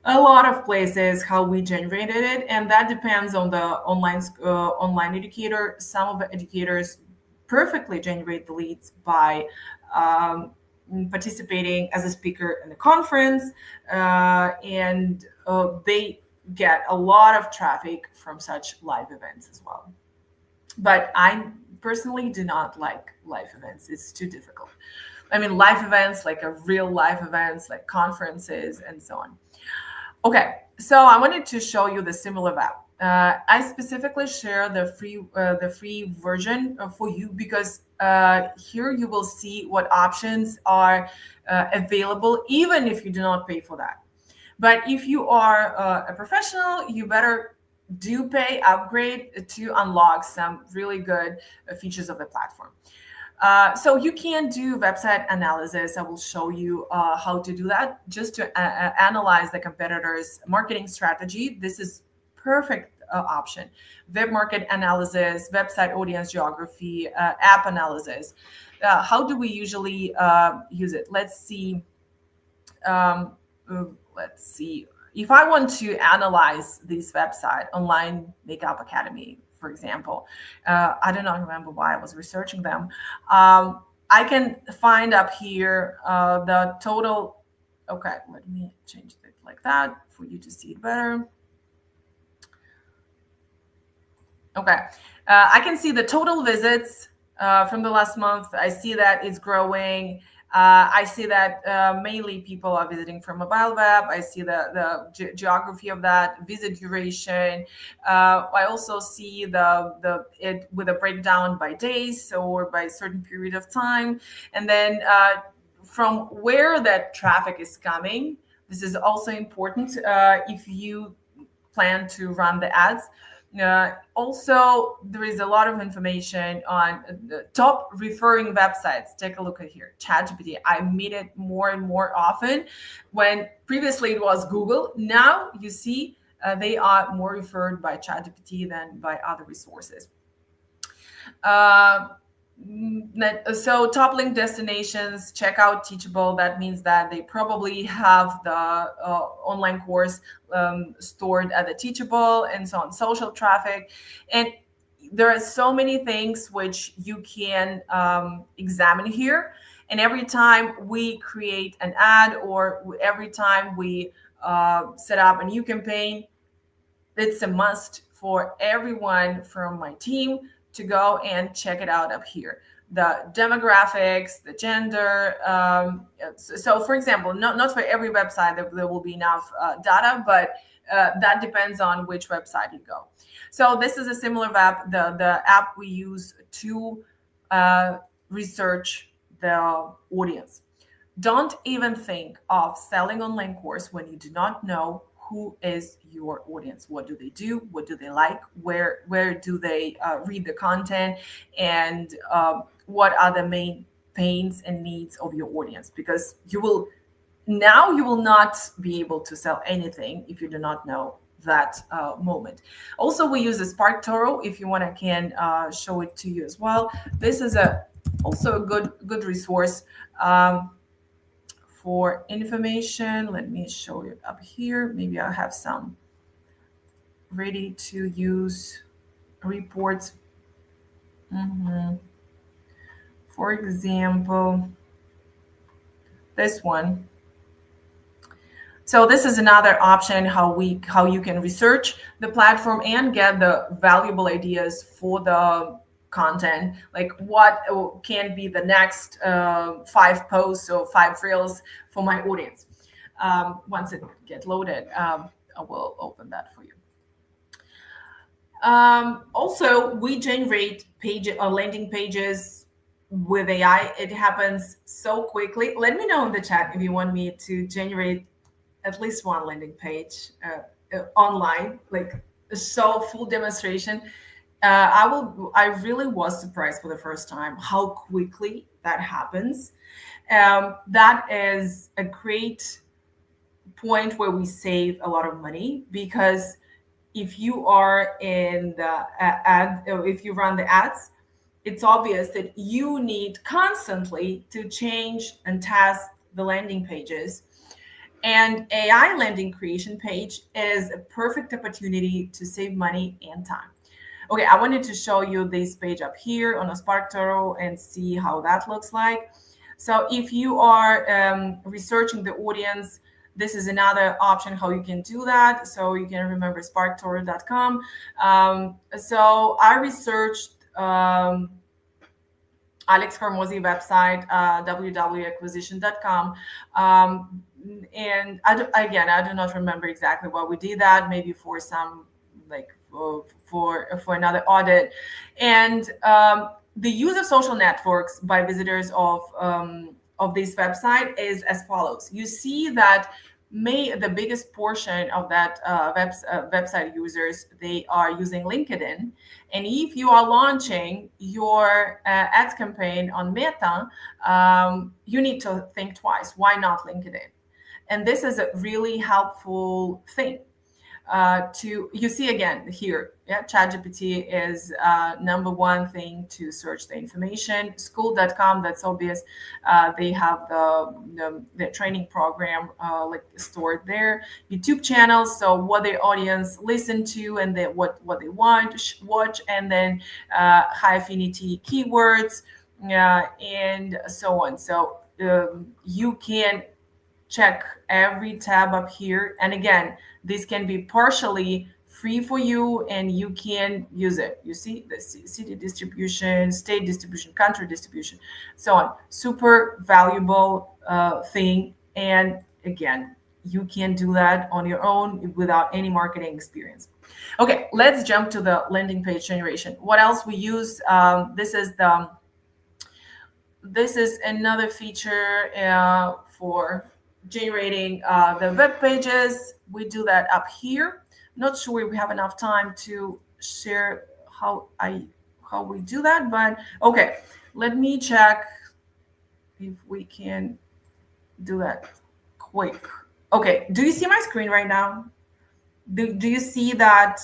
a lot of places how we generated it, and that depends on the online educator. Some of the educators perfectly generate the leads by um, participating as a speaker in the conference, and they get a lot of traffic from such live events as well. But I personally do not like live events. It's too difficult. I mean, live events, like a real live events, like conferences and so on. Okay, so I wanted to show you the SimilarWeb. I specifically share the free version for you because here you will see what options are available, even if you do not pay for that. But if you are a professional, you better do pay upgrade to unlock some really good features of the platform. So you can do website analysis. I will show you how to do that just to analyze the competitor's marketing strategy. This is perfect option. Web market analysis, website audience geography, app analysis. How do we usually use it? Let's see. Let's see. If I want to analyze this website, Online Makeup Academy, for example, I do not remember why I was researching them. I can find up here the total. Okay, let me change it like that for you to see it better. Okay, I can see the total visits from the last month. I see that it's growing. I see that mainly people are visiting from mobile web. I see the geography of that, visit duration. I also see it with a breakdown by days or by a certain period of time. And then from where that traffic is coming, this is also important if you plan to run the ads. Also, there is a lot of information on the top referring websites. Take a look at here, ChatGPT. I meet it more and more often. When previously it was Google, now you see they are more referred by ChatGPT than by other resources. So top link destinations, check out Teachable. That means that they probably have the online course stored at the Teachable, and so on. Social traffic, and there are so many things which you can examine here. And every time we create an ad or every time we set up a new campaign, it's a must for everyone from my team to go and check it out up here. The demographics, the gender. So for example, not for every website there will be enough data, but that depends on which website you go. So this is a SimilarWeb, the app we use to research the audience. Don't even think of selling online course when you do not know who is your audience. What do they do? What do they like? Where do they read the content? And what are the main pains and needs of your audience? Because you will not be able to sell anything if you do not know that moment. Also, we use a SparkToro. If you want, I can show it to you as well. This is also a good resource. For information, let me show you up here. Maybe I'll have some ready to use reports. For example, this one. So this is another option how you can research the platform and get the valuable ideas for the content, like what can be the next 5 posts or 5 reels for my audience. Once it gets loaded, I will open that for you. Also, we generate landing pages with AI. It happens so quickly. Let me know in the chat if you want me to generate at least one landing page online, like so full demonstration. I really was surprised for the first time how quickly that happens. That is a great point where we save a lot of money, because if you are in the if you run the ads, it's obvious that you need constantly to change and test the landing pages. And AI landing creation page is a perfect opportunity to save money and time. Okay, I wanted to show you this page up here on a SparkToro and see how that looks like. So if you are researching the audience, this is another option how you can do that. So you can remember sparktoro.com. So I researched Alex Hormozi website, www.acquisition.com. And I do not remember exactly what we did that, maybe for some, like for another audit. And the use of social networks by visitors of this website is as follows. You see that the biggest portion of that website users, they are using LinkedIn. And if you are launching your ads campaign on Meta, you need to think twice. Why not LinkedIn? And this is a really helpful thing. You see again here, ChatGPT is number one thing to search the information. School.com, that's obvious. They have the training program like stored there. YouTube channels, so what their audience listen to and what they want to watch, and then high affinity keywords and so on. So you can check every tab up here. And again, this can be partially free for you and you can use it. You see the city distribution, state distribution, country distribution, so on. Super valuable thing. And again, you can do that on your own without any marketing experience. Okay, let's jump to the landing page generation. What else we use? This is another feature for generating the web pages. We do that up here. Not sure if we have enough time to share how we do that, but okay, let me check if we can do that quick. Okay, do you see my screen right now? Do you see that?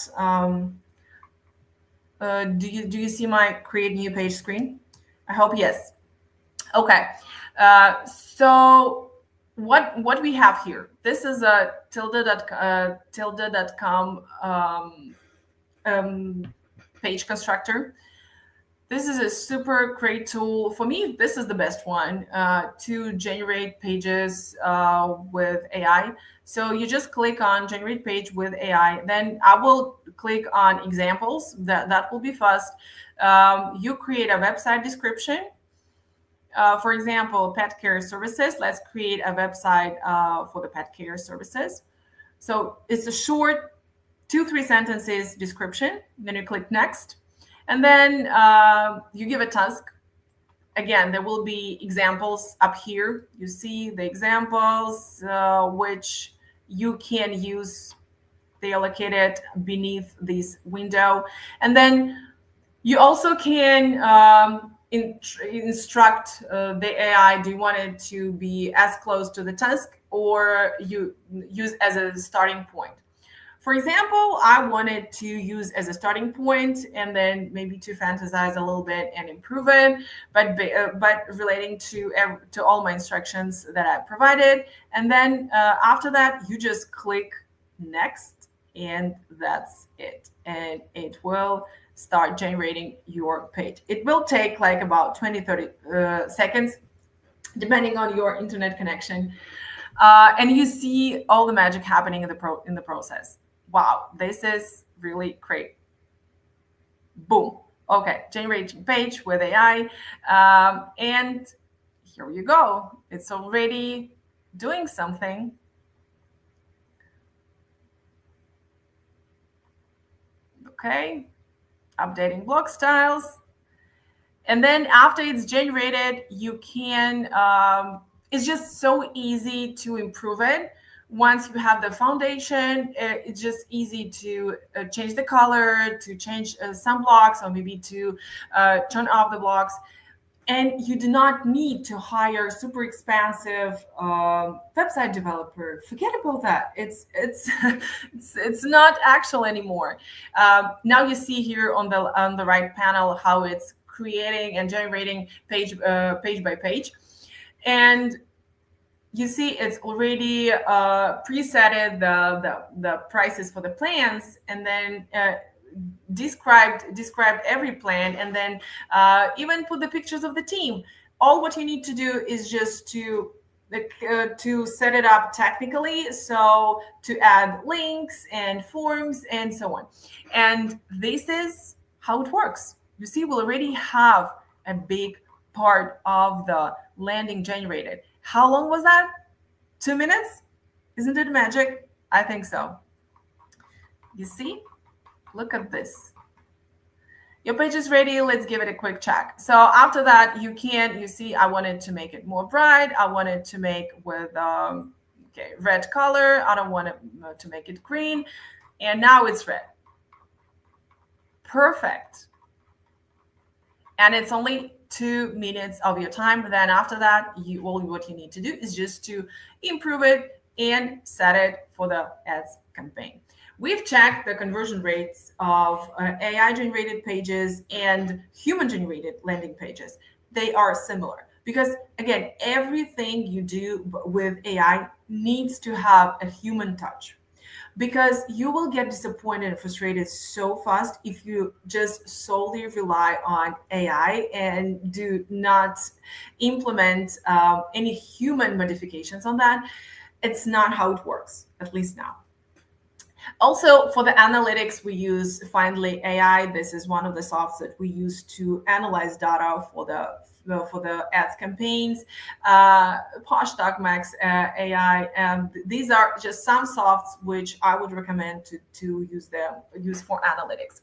Do you see my create new page screen? I hope yes. Okay, so what we have here, this is a tilde.com page constructor. This is a super great tool. For me, this is the best one to generate pages with AI. So you just click on generate page with AI. Then I will click on examples. That will be fast. You create a website description. For example, pet care services. Let's create a website for the pet care services. So it's a short 2-3 sentences description. Then you click next. And then you give a task. Again, there will be examples up here. You see the examples which you can use. They are located beneath this window. And then you also can instruct the AI. Do you want it to be as close to the task or you use as a starting point? For example, I wanted to use as a starting point and then maybe to fantasize a little bit and improve it, but relating to all my instructions that I provided. And then after that, you just click next and that's it. And it will start generating your page. It will take like about 20-30 seconds, depending on your internet connection. And you see all the magic happening in the process. Wow, this is really great. Boom. Okay, generating page with AI. And here you go. It's already doing something. Okay, updating block styles. And then after it's generated, you can, it's just so easy to improve it. Once you have the foundation, it's just easy to change the color, to change some blocks, or maybe to turn off the blocks. And you do not need to hire super expensive website developer. Forget about that. It's not actual anymore. Now you see here on the right panel how it's creating and generating page by page, and you see it's already presetted the prices for the plans, and then described every plan, and then even put the pictures of the team. All what you need to do is just to set it up technically, so to add links and forms and so on. And this is how it works. You see, we already have a big part of the landing generated. How long was that? 2 minutes? Isn't it magic? I think so. You see? Look at this. Your page is ready. Let's give it a quick check. So after that, you see, I wanted to make it more bright. I wanted to make with red color. I don't want to make it green. And now it's red. Perfect. And it's only 2 minutes of your time. But then after that, what you need to do is just to improve it and set it for the ads campaign. We've checked the conversion rates of AI-generated pages and human-generated landing pages. They are similar because, again, everything you do with AI needs to have a human touch, because you will get disappointed and frustrated so fast if you just solely rely on AI and do not implement any human modifications on that. It's not how it works, at least now. Also, for the analytics, we use Findly AI. This is one of the softs that we use to analyze data for the ads campaigns. Poshtalk Max AI, and these are just some softs which I would recommend to use for analytics.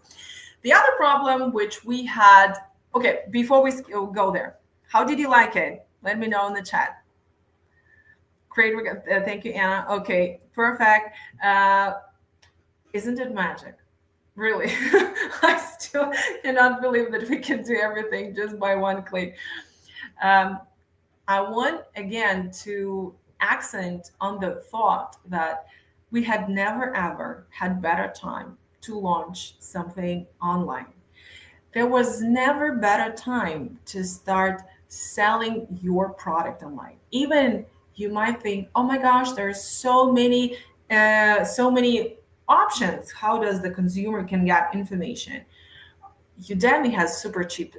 The other problem which we had, okay, before we go there, how did you like it? Let me know in the chat. Great, thank you, Anna. Okay, perfect. Isn't it magic? Really, I still cannot believe that we can do everything just by one click. I want, again, to accent on the thought that we had never, ever had better time to launch something online. There was never better time to start selling your product online. Even you might think, oh my gosh, there's so many options. How does the consumer can get information? Udemy has super cheap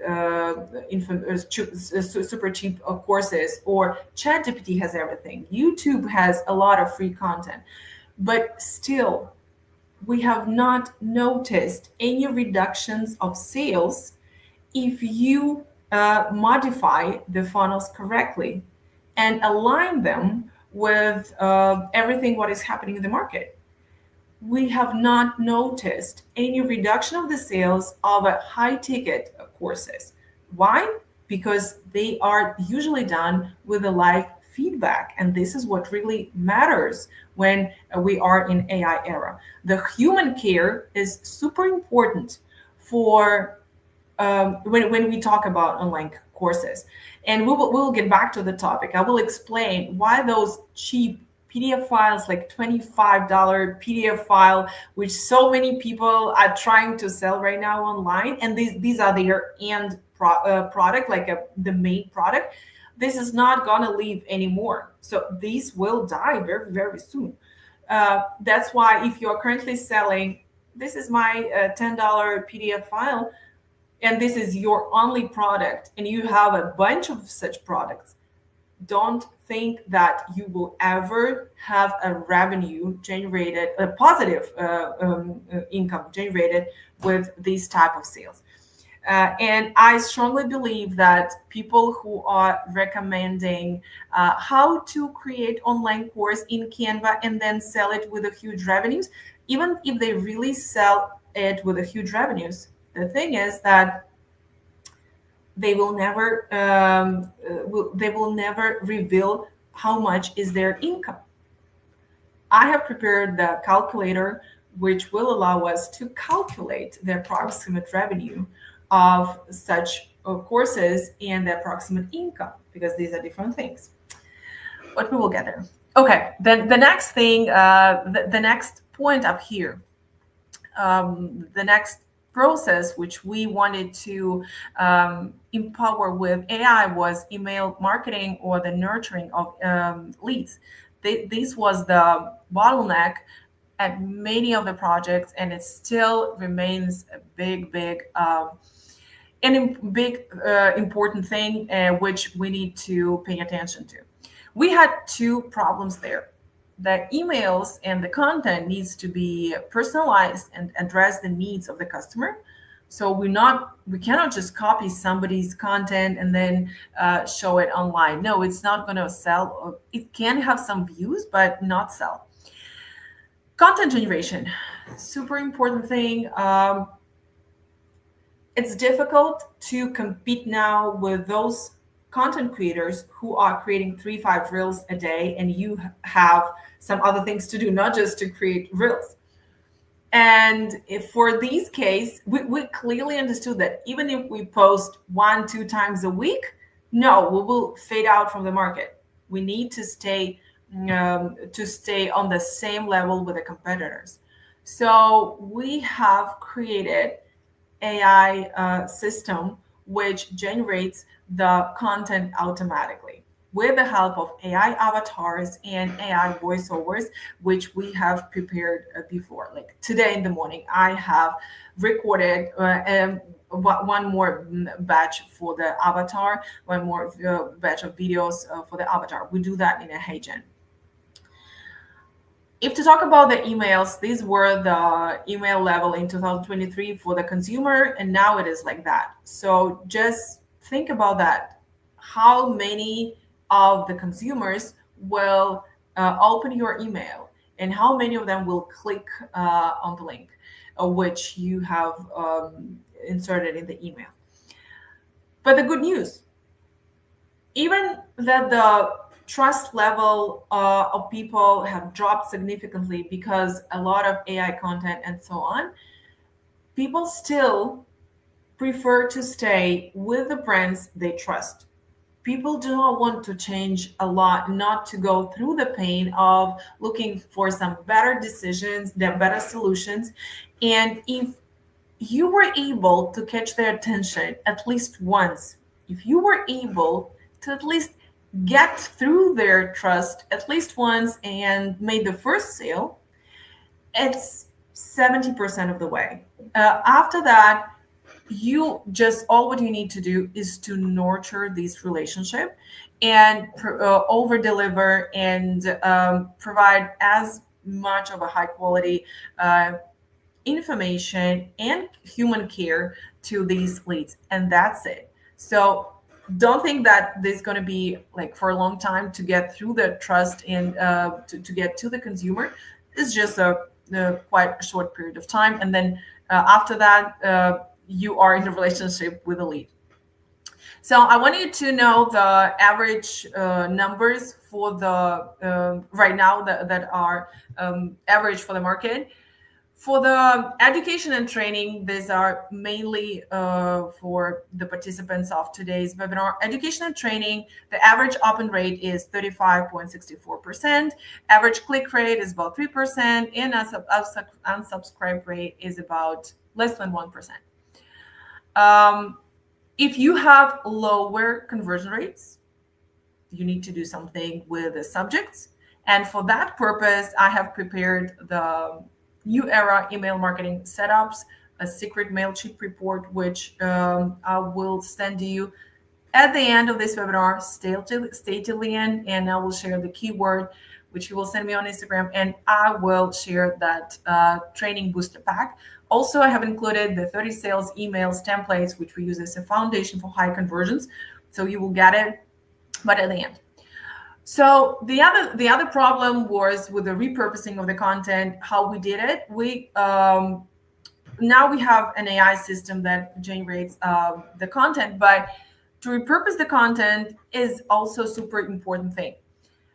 courses, or ChatGPT has everything. YouTube has a lot of free content, but still, we have not noticed any reductions of sales if you modify the funnels correctly and align them with everything what is happening in the market. We have not noticed any reduction of the sales of high ticket courses. Why? Because they are usually done with a live feedback, and this is what really matters when we are in AI era. The human care is super important for when we talk about online courses, and we'll get back to the topic. I will explain why those cheap PDF files, like $25 PDF file, which so many people are trying to sell right now online, and these are their end product, like the main product. This is not gonna leave anymore. So these will die very, very soon. That's why if you are currently selling, this is my $10 PDF file, and this is your only product, and you have a bunch of such products, don't think that you will ever have a revenue generated, a positive income generated with these type of sales. And I strongly believe that people who are recommending how to create online course in Canva and then sell it with a huge revenues, even if they really sell it with a huge revenues, the thing is that they will never reveal how much is their income. I have prepared the calculator, which will allow us to calculate the approximate revenue of such courses and the approximate income, because these are different things. But we will get there. Okay, then the next thing, the next point up here, the next process which we wanted to empower with AI was email marketing, or the nurturing of leads. This was the bottleneck at many of the projects, and it still remains a big important thing, which we need to pay attention to. We had two problems there. The emails and the content needs to be personalized and address the needs of the customer. So we cannot just copy somebody's content and then show it online. No, it's not going to sell. It can have some views, but not sell. Content generation, super important thing. It's difficult to compete now with those content creators who are creating 3-5 reels a day, and you have some other things to do, not just to create reels. And if for these case, we clearly understood that even if we post 1-2 times a week, no, we will fade out from the market. We need to stay on the same level with the competitors. So we have created AI system which generates the content automatically with the help of AI avatars and AI voiceovers, which we have prepared before. Like today in the morning, I have recorded one more batch for the avatar, one more batch of videos for the avatar. We do that in a HeyGen. If to talk about the emails, these were the email level in 2023 for the consumer, and now it is like that. So just think about that. How many of the consumers will open your email, and how many of them will click on the link which you have inserted in the email? But the good news, even that the trust level of people have dropped significantly because a lot of AI content and so on, people still prefer to stay with the brands they trust. People do not want to change a lot, not to go through the pain of looking for some better decisions, better solutions. And if you were able to catch their attention at least once, if you were able to at least get through their trust at least once and made the first sale, it's 70% of the way. After that, all what you need to do is to nurture this relationship and over deliver and provide as much of a high quality information and human care to these leads, and that's it. So don't think that this is going to be like for a long time to get through the trust and to get to the consumer. It's just a quite a short period of time, and then after that you are in a relationship with a lead. So I want you to know the average numbers for the right now that are average for the market. For the education and training, these are mainly for the participants of today's webinar. Education and training, the average open rate is 35.64%. Average click rate is about 3%, and unsubscribe rate is about less than 1%. If you have lower conversion rates, you need to do something with the subjects. And for that purpose, I have prepared the New Era email marketing setups, a secret MailChimp report, which I will send you at the end of this webinar. Stay till the end, and I will share the keyword, which you will send me on Instagram, and I will share that training booster pack. Also, I have included the 30 sales emails templates, which we use as a foundation for high conversions. So you will get it, but at the end. So the other problem was with the repurposing of the content. How we did it, we now we have an AI system that generates the content, but to repurpose the content is also a super important thing.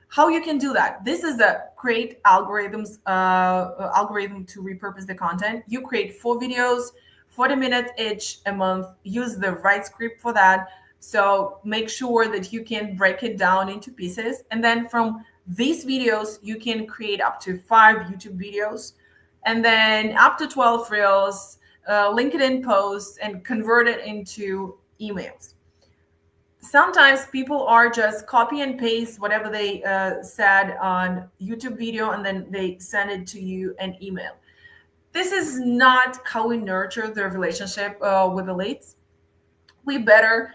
How you can do that? This is a great algorithm to repurpose the content. You create 4 videos, 40 minutes each a month. Use the right script for that. So make sure that you can break it down into pieces. And then from these videos, you can create up to 5 YouTube videos, and then up to 12 reels, LinkedIn posts, and convert it into emails. Sometimes people are just copy and paste whatever they said on YouTube video, and then they send it to you an email. This is not how we nurture the relationship with the leads. We better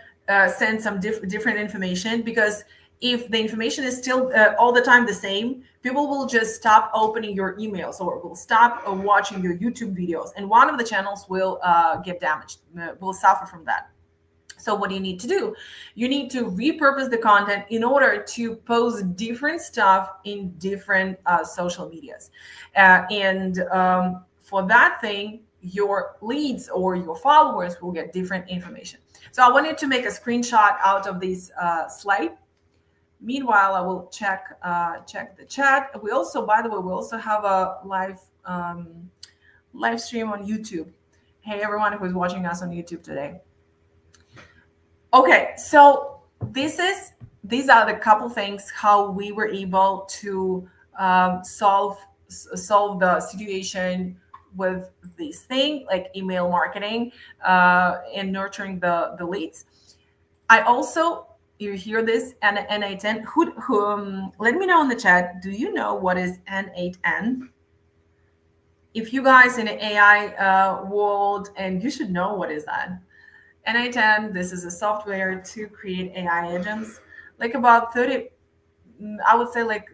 send some different information, because if the information is still all the time the same, people will just stop opening your emails or will stop watching your YouTube videos, and one of the channels will get damaged, will suffer from that. So what do you need to do? You need to repurpose the content in order to post different stuff in different social medias. And for that thing, your leads or your followers will get different information. So I wanted to make a screenshot out of this slide. Meanwhile, I will check the chat. We also, by the way, we also have a live stream on YouTube. Hey, everyone who is watching us on YouTube today. Okay, so these are the couple things how we were able to solve the situation with this thing, like email marketing and nurturing the leads. I also, you hear this N8N. Who let me know in the chat. Do you know what is N8N? If you guys in the AI world, and you should know what is that. N8N, this is a software to create AI agents. Like about 30, I would say like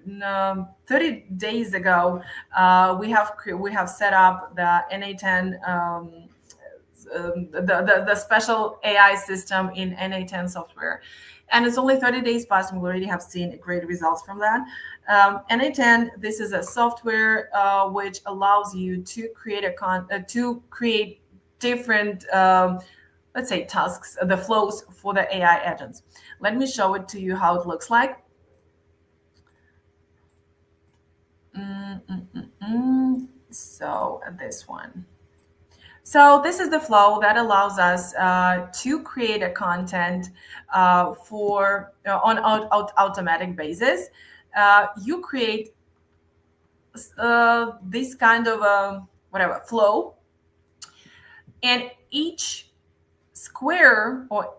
30 days ago, we have set up the N8N, the special AI system in N8N software. And it's only 30 days past, and we already have seen great results from that. N8N, this is a software which allows you to create different let's say tasks, the flows for the AI agents. Let me show it to you how it looks like. So this one. So this is the flow that allows us to create a content for on automatic basis. You create this kind of whatever flow, and each square or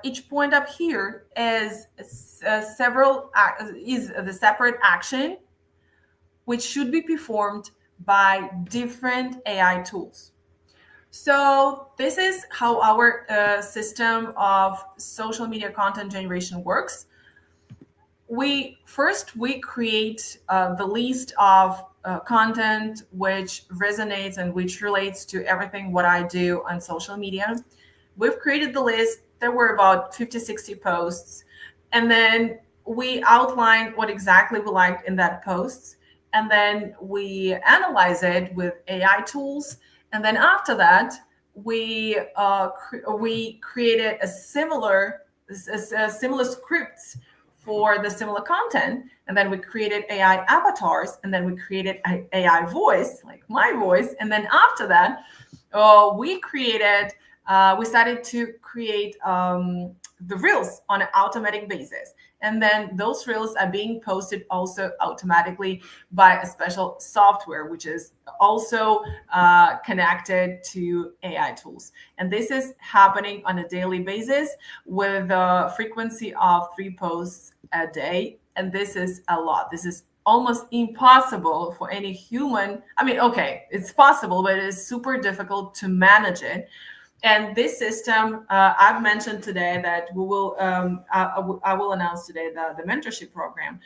each point up here is is the separate action which should be performed by different AI tools. So this is how our system of social media content generation works. We create the list of content which resonates and which relates to everything what I do on social media. We've created the list. There were about 50, 60 posts. And then we outline what exactly we liked in that post. And then we analyze it with AI tools. And then after that, we created a similar scripts for the similar content. And then we created AI avatars. And then we created AI voice, like my voice. And then after that, we started to create the reels on an automatic basis. And then those reels are being posted also automatically by a special software, which is also connected to AI tools. And this is happening on a daily basis with a frequency of 3 posts a day. And this is a lot. This is almost impossible for any human. I mean, okay, it's possible, but it is super difficult to manage it. And this system, I've mentioned today that we will, I will announce today the mentorship program.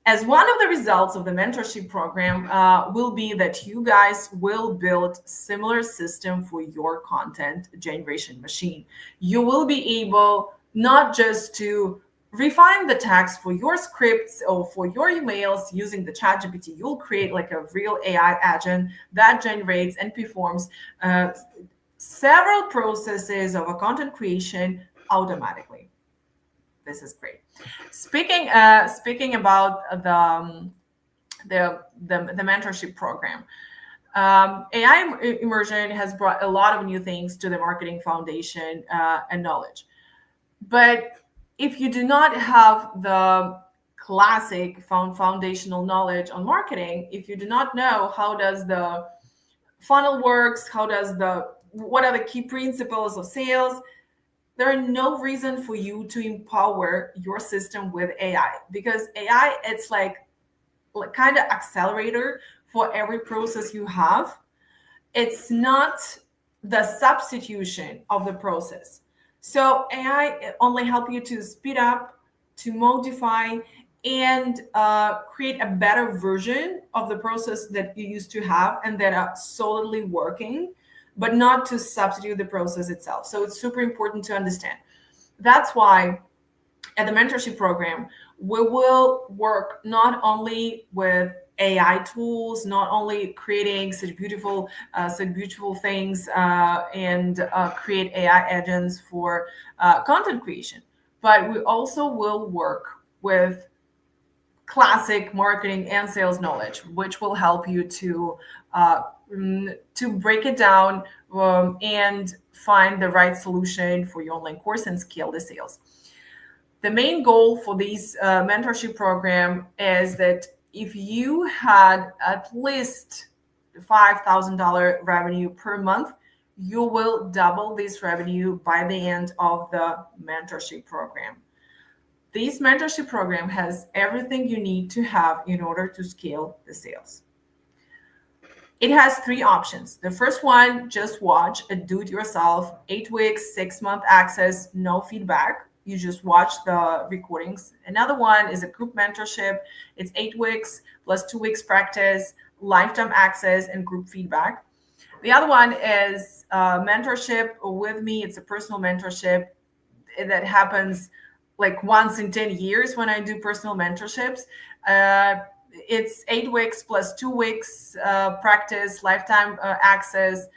As one of the results of the mentorship program will be that you guys will build similar system for your content generation machine. You will be able not just to refine the text for your scripts or for your emails using the ChatGPT. You'll create like a real AI agent that generates and performs several processes of a content creation automatically. This is great. Speaking about the mentorship program, AI immersion has brought a lot of new things to the marketing foundation and knowledge. But if you do not have the classic foundational knowledge on marketing, if you do not know how does the funnel works, what are the key principles of sales, there are no reason for you to empower your system with AI, because AI, it's like kind of accelerator for every process you have. It's not the substitution of the process. So AI only help you to speed up, to modify, and create a better version of the process that you used to have and that are solidly working, but not to substitute the process itself. So it's super important to understand. That's why at the mentorship program, we will work not only with AI tools, not only creating such beautiful things and create AI agents for content creation, but we also will work with classic marketing and sales knowledge, which will help you to break it down and find the right solution for your online course and scale the sales. The main goal for this mentorship program is that if you had at least $5,000 revenue per month, you will double this revenue by the end of the mentorship program. This mentorship program has everything you need to have in order to scale the sales. It has three options. The first one, just watch a do-it-yourself, 8 weeks, 6-month access, no feedback. You just watch the recordings. Another one is a group mentorship. It's 8 weeks plus 2 weeks practice, lifetime access, and group feedback. The other one is mentorship with me. It's a personal mentorship that happens like once in 10 years when I do personal mentorships. It's 8 weeks plus 2 weeks practice, lifetime access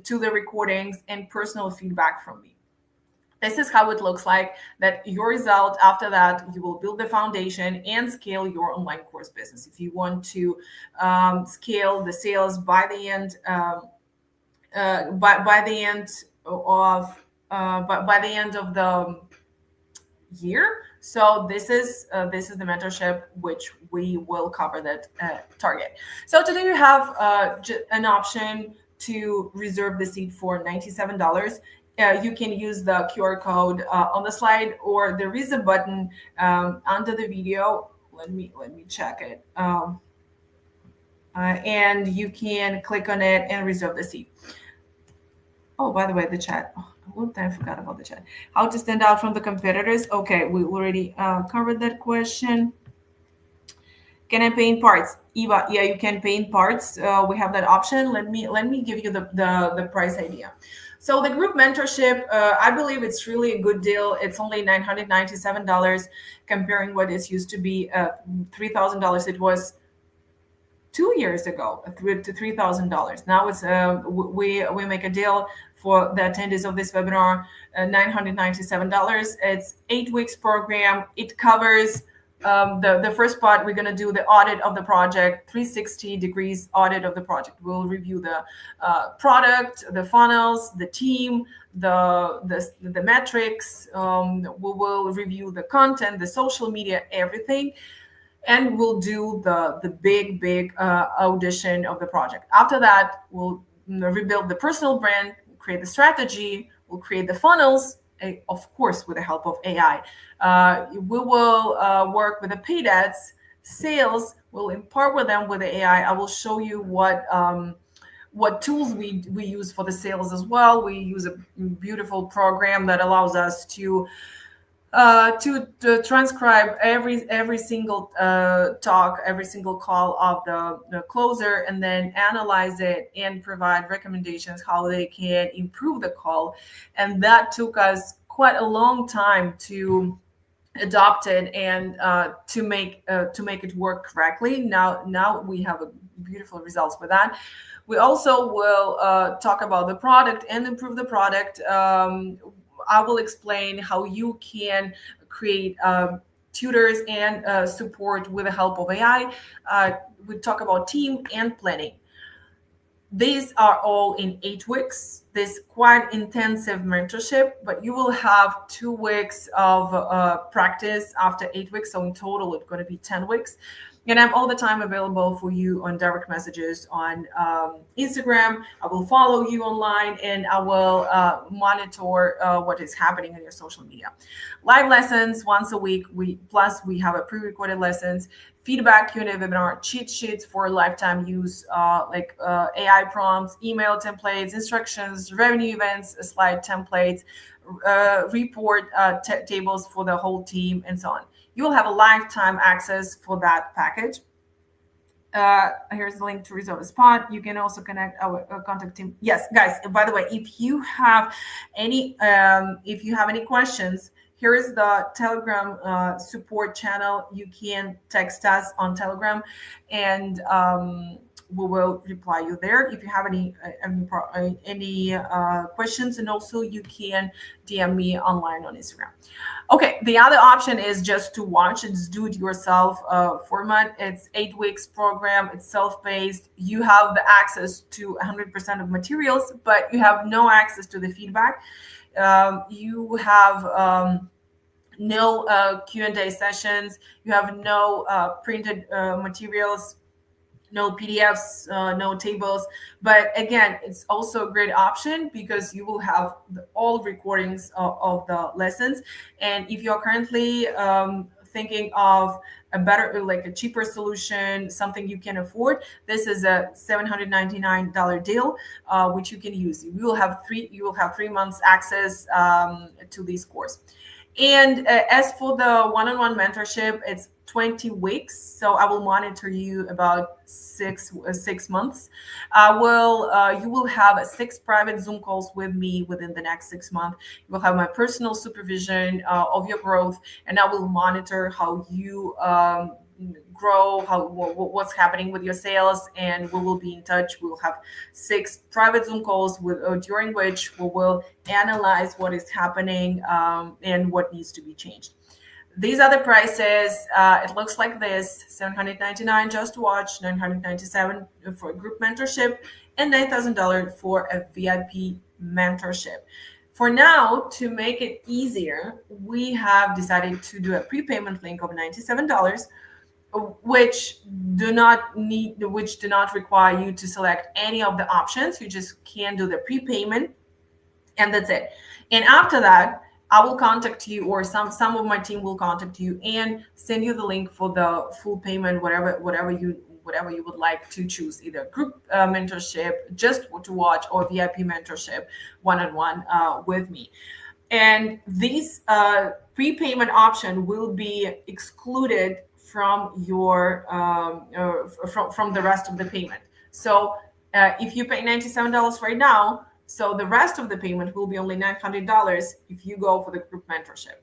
to the recordings, and personal feedback from me. This is how it looks like, that your result after that, you will build the foundation and scale your online course business. If you want to scale the sales by the end by the end of the year. So this is the mentorship which we will cover that target. So today you have an option to reserve the seat for $97. You can use the QR code on the slide, or there is a button under the video. Let me check it. And you can click on it and reserve the seat. Oh, by the way, the chat. Oh, I forgot about the chat. How to stand out from the competitors? Okay, we already covered that question. Can I pay in parts? Eva, yeah, you can pay in parts. We have that option. Let me give you the price idea. So the group mentorship, I believe it's really a good deal. It's only $997, comparing what it used to be $3,000. It was 2 years ago to $3,000. Now it's we make a deal for the attendees of this webinar, $997. It's 8 weeks program. It covers the first part. We're going to do the audit of the project, 360 degrees audit of the project. We'll review the product, the funnels, the team, the metrics. We will review the content, the social media, everything. And we'll do the big audition of the project. After that, we'll rebuild the personal brand, create the strategy, we'll create the funnels, of course, with the help of AI. We will work with the paid ads, sales, we'll impart with them with the AI. I will show you what tools we use for the sales as well. We use a beautiful program that allows us to transcribe every single talk, every single call of the closer, and then analyze it and provide recommendations how they can improve the call. And that took us quite a long time to adopt it and to make it work correctly. Now we have beautiful results with that. We also will talk about the product and improve the product. I will explain how you can create tutors and support with the help of AI. We talk about team and planning. These are all in 8 weeks. This quite intensive mentorship, but you will have 2 weeks of practice after 8 weeks. So in total, it's going to be 10 weeks. And I'm all the time available for you on direct messages on Instagram. I will follow you online, and I will monitor what is happening in your social media. Live lessons once a week. We have a pre-recorded lessons, feedback Q&A webinar, cheat sheets for lifetime use, like AI prompts, email templates, instructions, revenue events, slide templates, report tables for the whole team, and so on. You will have a lifetime access for that package. Here's the link to reserve a spot. You can also connect our contact team. Yes, guys, by the way, if you have any questions, here is the Telegram support channel. You can text us on Telegram, and we will reply you there if you have any questions. And also you can DM me online on Instagram. Okay, the other option is just to watch. It's do-it-yourself format. It's 8 weeks program. It's self-paced. You have the access to 100% of materials, but you have no access to the feedback. You have no Q&A sessions. You have no printed materials, no PDFs, no tables. But again, it's also a great option because you will have all recordings of the lessons. And if you're currently thinking of a better, like a cheaper solution, something you can afford, this is a $799 deal, which you can use. You will have 3 months access to this course. And as for the one-on-one mentorship, it's 20 weeks. So I will monitor you about 6 months. You will have 6 private Zoom calls with me within the next 6 months. You will have my personal supervision of your growth, and I will monitor how you grow, what's happening with your sales, and we will be in touch. We will have 6 private Zoom calls during which we will analyze what is happening and what needs to be changed. These are the prices. It looks like this: $799 just to watch, $997 for a group mentorship, and $9,000 for a VIP mentorship. For now, to make it easier, we have decided to do a prepayment link of $97, which do not require you to select any of the options. You just can do the prepayment, and that's it. And after that, I will contact you, or some of my team will contact you and send you the link for the full payment, whatever you would like to choose, either group mentorship just to watch, or VIP mentorship one-on-one with me. And these prepayment option will be excluded from your from the rest of the payment. So if you pay $97 right now, so the rest of the payment will be only $900 if you go for the group mentorship.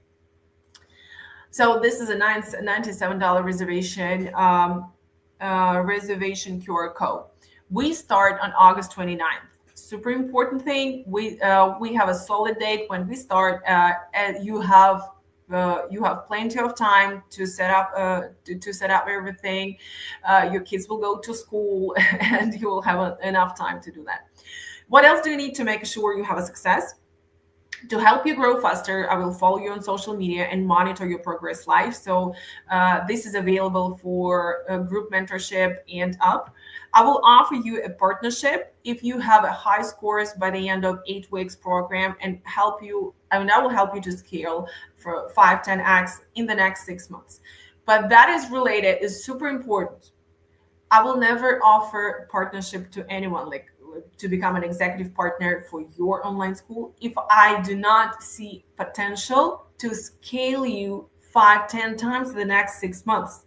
So this is a $97 reservation QR code. We start on August 29th. Super important thing. We have a solid date when we start. And you have plenty of time to set up everything. Your kids will go to school, and you will have enough time to do that. What else do you need to make sure you have a success? To help you grow faster, I will follow you on social media and monitor your progress live. So this is available for group mentorship and up. I will offer you a partnership if you have a high scores by the end of 8 weeks program, and I will help you to scale for 5-10x in the next 6 months. But that is super important. I will never offer partnership to anyone, like to become an executive partner for your online school, if I do not see potential to scale you 5-10 times in the next 6 months.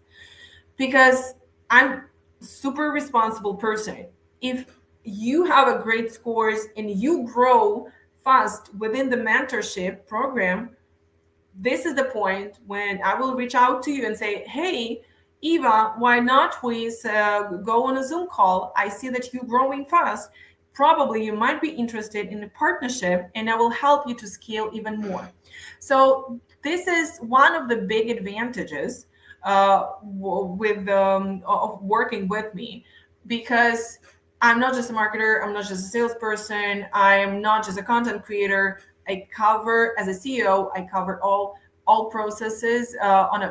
Because I'm super responsible person. If you have a great scores and you grow fast within the mentorship program, this is the point when I will reach out to you and say, hey, Eva, why not we go on a Zoom call? I see that you're growing fast. Probably you might be interested in a partnership, and I will help you to scale even more. So this is one of the big advantages of working with me, because I'm not just a marketer, I'm not just a salesperson, I am not just a content creator. I cover, as a CEO, I cover all processes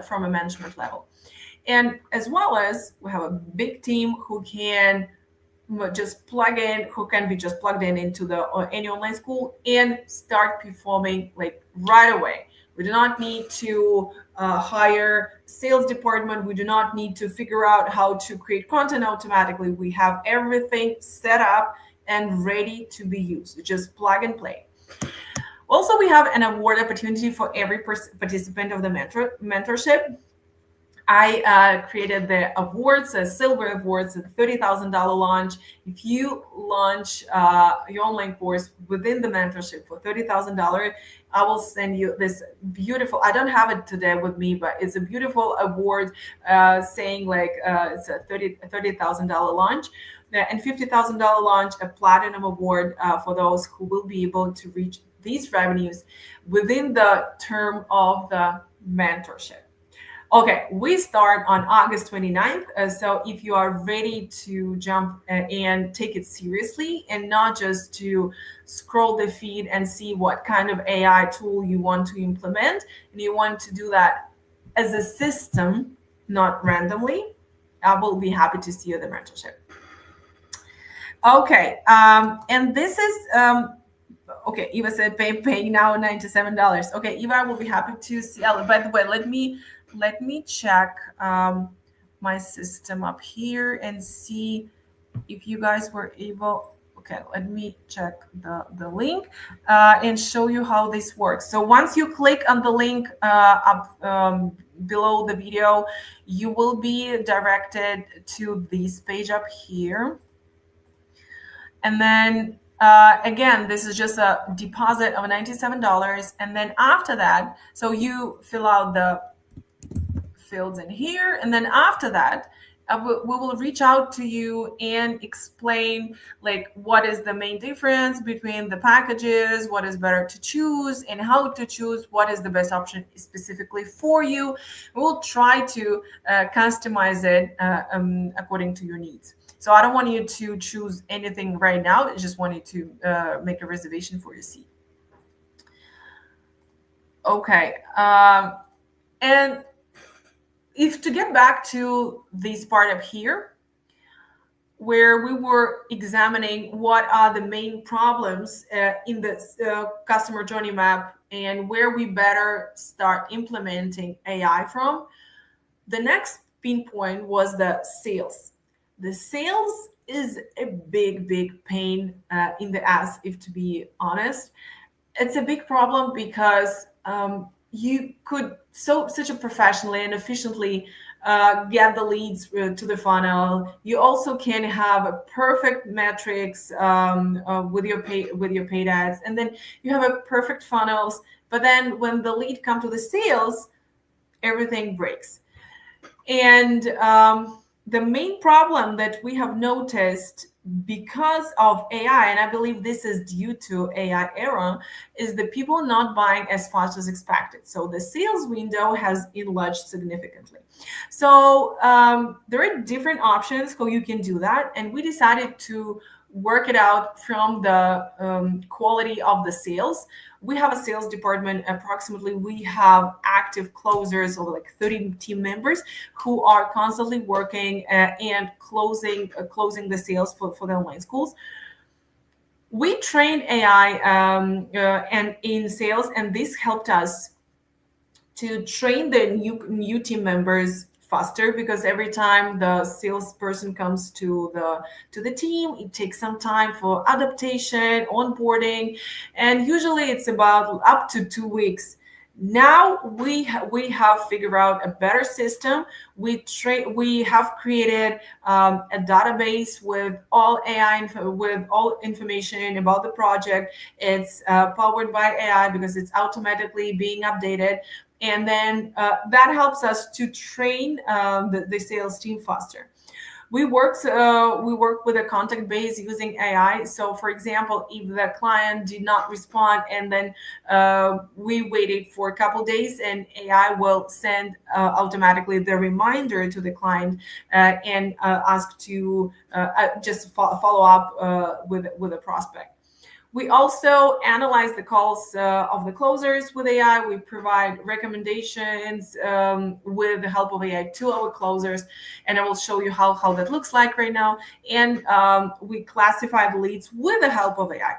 from a management level. And as well as we have a big team who can just plug in, who can be just plugged in into the any online school and start performing like right away. We do not need to hire sales department. We do not need to figure out how to create content automatically. We have everything set up and ready to be used. Just plug and play. Also, we have an award opportunity for every participant of the mentorship. I created the awards, silver awards, a $30,000 launch. If you launch your online course within the mentorship for $30,000, I will send you this beautiful, I don't have it today with me, but it's a beautiful award saying like it's a $30,000 launch. And $50,000 launch, a platinum award for those who will be able to reach these revenues within the term of the mentorship. Okay, we start on August 29th. So if you are ready to jump and take it seriously and not just to scroll the feed and see what kind of AI tool you want to implement, and you want to do that as a system, not randomly, I will be happy to see you at the mentorship. Okay, and this is okay. Eva said paying now $97. Okay, Eva, I will be happy to see. By the way, let me check my system up here and see if you guys were able. Okay, let me check the link and show you how this works. So once you click on the link up below the video, you will be directed to this page up here. And then again, this is just a deposit of $97. And then after that, so you fill out the fields in here. And then after that, we will reach out to you and explain like what is the main difference between the packages, what is better to choose, and how to choose what is the best option specifically for you. We'll try to customize it according to your needs. So I don't want you to choose anything right now. I just want you to make a reservation for your seat. Okay. And if to get back to this part up here, where we were examining what are the main problems in the customer journey map and where we better start implementing AI from, the next pinpoint was the sales. The sales is a big pain in the ass, if to be honest. It's a big problem because you could such a professionally and efficiently get the leads to the funnel. You also can have a perfect metrics with your paid ads, and then you have a perfect funnels. But then when the lead come to the sales, everything breaks. And the main problem that we have noticed because of AI, and I believe this is due to AI era, is that people not buying as fast as expected. So the sales window has enlarged significantly. So there are different options how you can do that. And we decided to work it out from the quality of the sales. We have a sales department. Approximately, we have active closers of like 30 team members who are constantly working and closing the sales for the online schools. We trained AI and in sales, and this helped us to train the new team members faster, because every time the salesperson comes to the team, it takes some time for adaptation, onboarding, and usually it's about up to 2 weeks. Now we have figured out a better system. We have created a database with all AI with all information about the project. It's powered by AI because it's automatically being updated. And then that helps us to train the sales team faster. We work with a contact base using AI. So, for example, if the client did not respond, and then we waited for a couple days, and AI will send automatically the reminder to the client and ask to just follow up with a prospect. We also analyze the calls of the closers with AI. We provide recommendations with the help of AI to our closers, and I will show you how that looks like right now. And we classify the leads with the help of AI.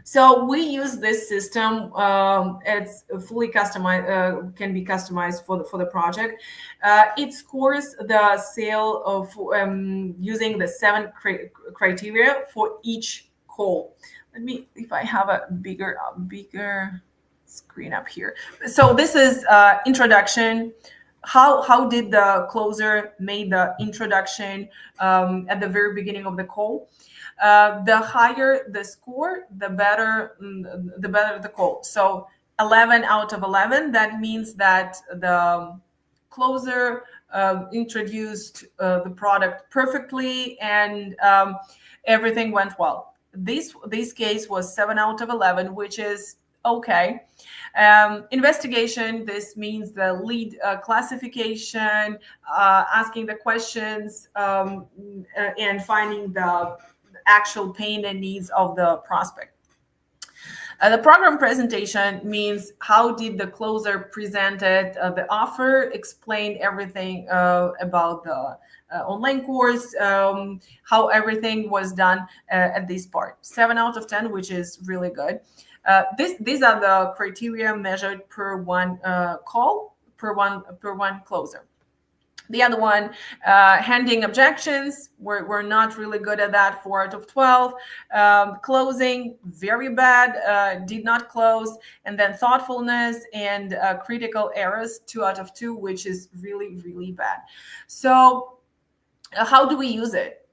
So we use this system. It's fully customized, can be customized for the project. It scores the sale of using the 7 criteria for each call. Let me, if I have a bigger screen up here. So this is introduction. How did the closer made the introduction at the very beginning of the call? The higher the score, the better the call. So 11 out of 11, that means that the closer introduced the product perfectly, and everything went well. This case was 7 out of 11, which is okay. Investigation, this means the lead classification, asking the questions, and finding the actual pain and needs of the prospect. The program presentation means how did the closer presented the offer, explain everything about the online course, how everything was done at this part. 7 out of 10, which is really good. These are the criteria measured per one call, per one closer. The other one, handing objections, we're not really good at that, 4 out of 12. Closing, very bad, did not close. And then thoughtfulness and critical errors, 2 out of 2, which is really, really bad. So how do we use it?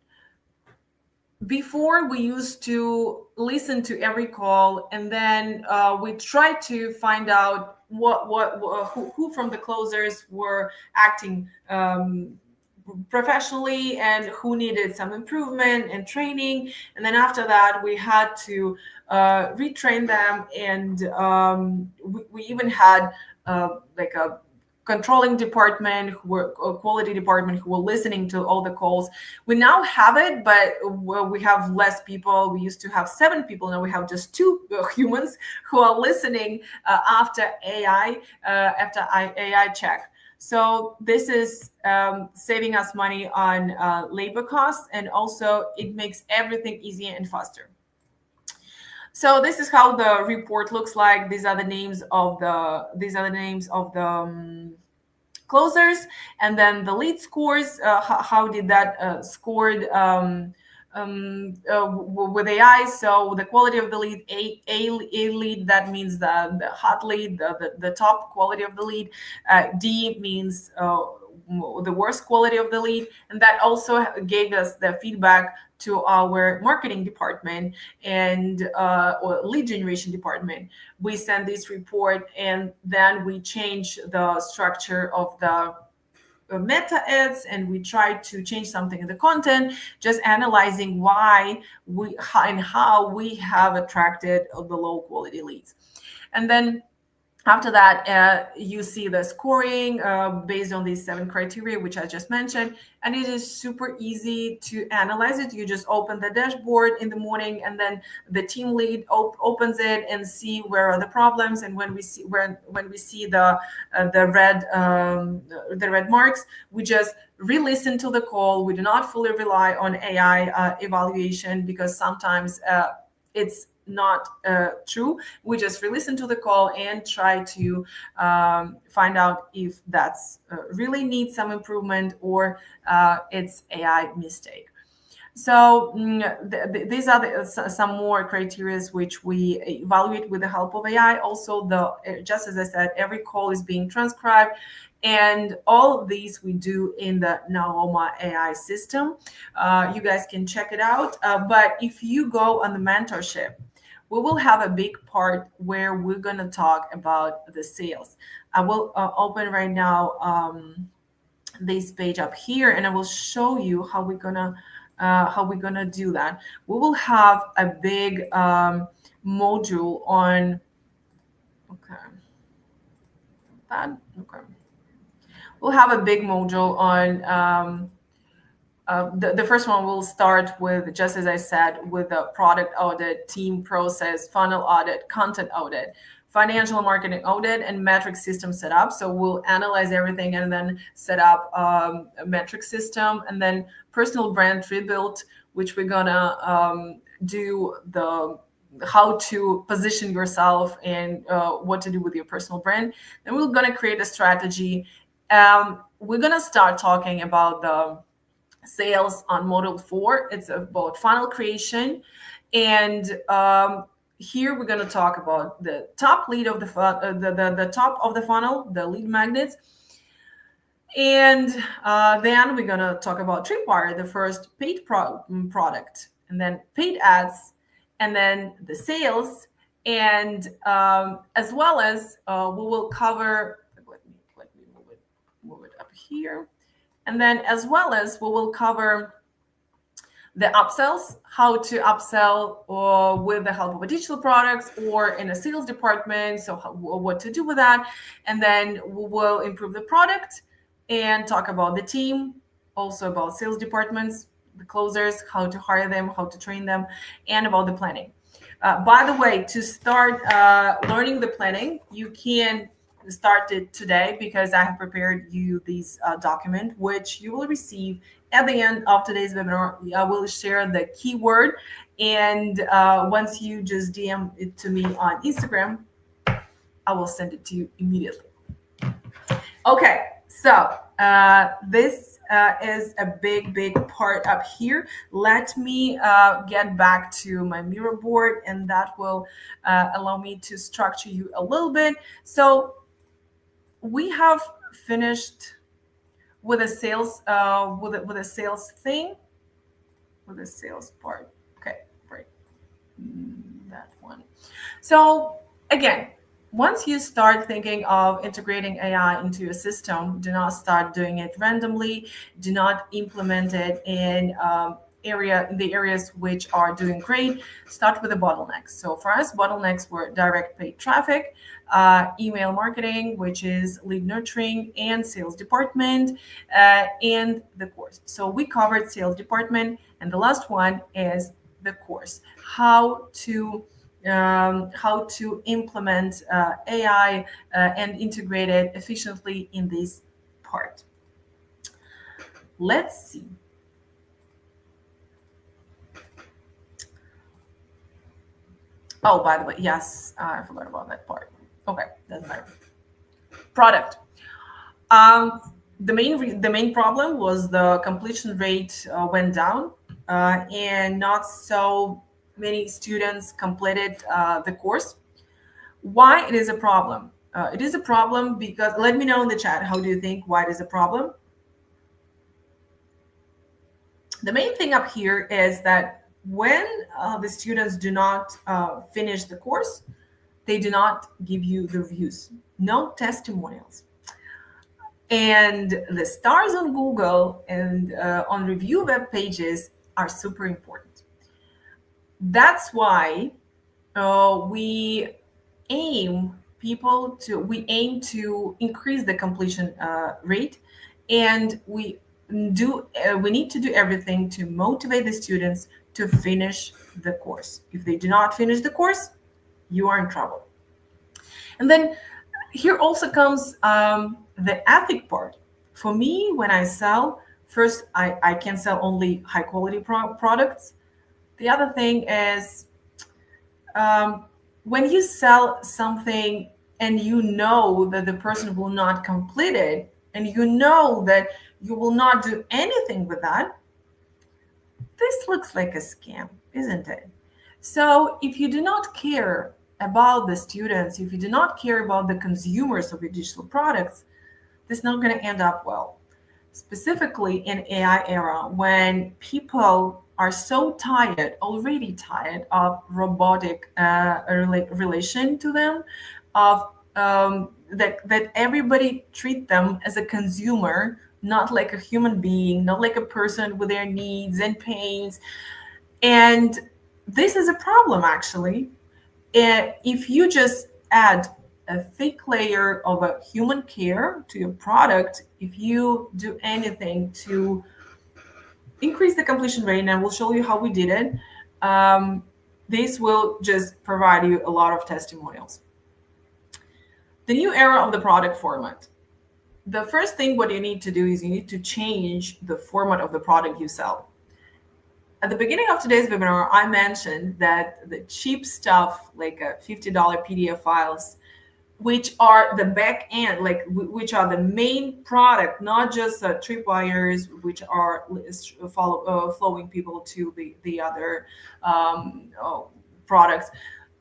Before, we used to listen to every call, and then we tried to find out who from the closers were acting professionally and who needed some improvement and training. And then after that, we had to retrain them, and we even had like a controlling department, who were quality department, who were listening to all the calls. We now have it, but we have less people. We used to have 7 people. Now we have just 2 humans who are listening after AI check. So this is saving us money on labor costs, and also it makes everything easier and faster. So this is how the report looks like. These are the names of the closers, and then the lead scores. How did that scored with AI? So the quality of the lead, A lead, that means the hot lead, the top quality of the lead. D means the worst quality of the lead, and that also gave us the feedback to our marketing department and or lead generation department. We send this report, and then we change the structure of the meta ads, and we try to change something in the content, just analyzing why and how we have attracted the low quality leads. And then after that, you see the scoring based on these 7 criteria, which I just mentioned, and it is super easy to analyze it. You just open the dashboard in the morning, and then the team lead opens it and see where are the problems. And when we see the red marks, we just re-listen to the call. We do not fully rely on AI evaluation, because sometimes it's not true. We just re-listen to the call and try to find out if that's really needs some improvement, or it's AI mistake. So these are some more criteria which we evaluate with the help of AI. Also, just as I said, every call is being transcribed, and all of these we do in the Naoma AI system. You guys can check it out. But if you go on the mentorship, we will have a big part where we're going to talk about the sales. I will open right now this page up here, and I will show you how we're gonna do that. We will have a big module on. Okay. Okay. We'll have a big module on. The first one will start with, just as I said, with the product audit, team process, funnel audit, content audit, financial and marketing audit, and metric system setup. So we'll analyze everything and then set up a metric system, and then personal brand rebuild, which we're gonna do the how to position yourself and what to do with your personal brand. Then we're gonna create a strategy. We're gonna start talking about the sales on module 4. It's about funnel creation, and here we're going to talk about the top lead of the top of the funnel, the lead magnets, and then we're going to talk about Tripwire, the first paid product, and then paid ads, and then the sales, and as well as we will cover. Let me move it up here. And then as well as we will cover the upsells, how to upsell with the help of a digital products or in a sales department. So what to do with that. And then we will improve the product and talk about the team, also about sales departments, the closers, how to hire them, how to train them, and about the planning. By the way, to start learning the planning, you can start it today because I have prepared you this document, which you will receive at the end of today's webinar. I will share the keyword, and once you just DM it to me on Instagram, I will send it to you immediately. Okay, so this is a big part up here. Let me get back to my Miro board, and that will allow me to structure you a little bit. So we have finished with a sales with a sales thing, with a sales part. Okay, great. That one. So again, once you start thinking of integrating AI into your system, do not start doing it randomly. Do not implement it in the areas which are doing great. Start with the bottlenecks. So for us, bottlenecks were direct paid traffic, email marketing, which is lead nurturing, and sales department, and the course. So we covered sales department, and the last one is the course. How to implement AI and integrate it efficiently in this part. Let's see. Oh, by the way, yes, I forgot about that part. Okay, doesn't matter. Product. The main problem was the completion rate went down, and not so many students completed the course. Why it is a problem? It is a problem because, let me know in the chat, how do you think why it is a problem? The main thing up here is that when the students do not finish the course, they do not give you the reviews, no testimonials. And the stars on Google and on review web pages are super important. That's why we aim to increase the completion rate, and we need to do everything to motivate the students to finish the course. If they do not finish the course, you are in trouble. And then here also comes the ethic part. For me, when I sell, first, I can sell only high quality products. The other thing is when you sell something and you know that the person will not complete it, and you know that you will not do anything with that, this looks like a scam, isn't it? So if you do not care about the students, if you do not care about the consumers of your digital products, this is not going to end up well. Specifically in AI era, when people are so already tired of robotic relation to them, of that everybody treat them as a consumer not like a human being, not like a person with their needs and pains. And this is a problem, actually. And if you just add a thick layer of a human care to your product, if you do anything to increase the completion rate, and I will show you how we did it, this will just provide you a lot of testimonials. The new era of the product format. The first thing what you need to do is you need to change the format of the product you sell. At the beginning of today's webinar, I mentioned that the cheap stuff, like $50 PDF files, which are the back end, like which are the main product, not just tripwires, which are flowing people to the other products,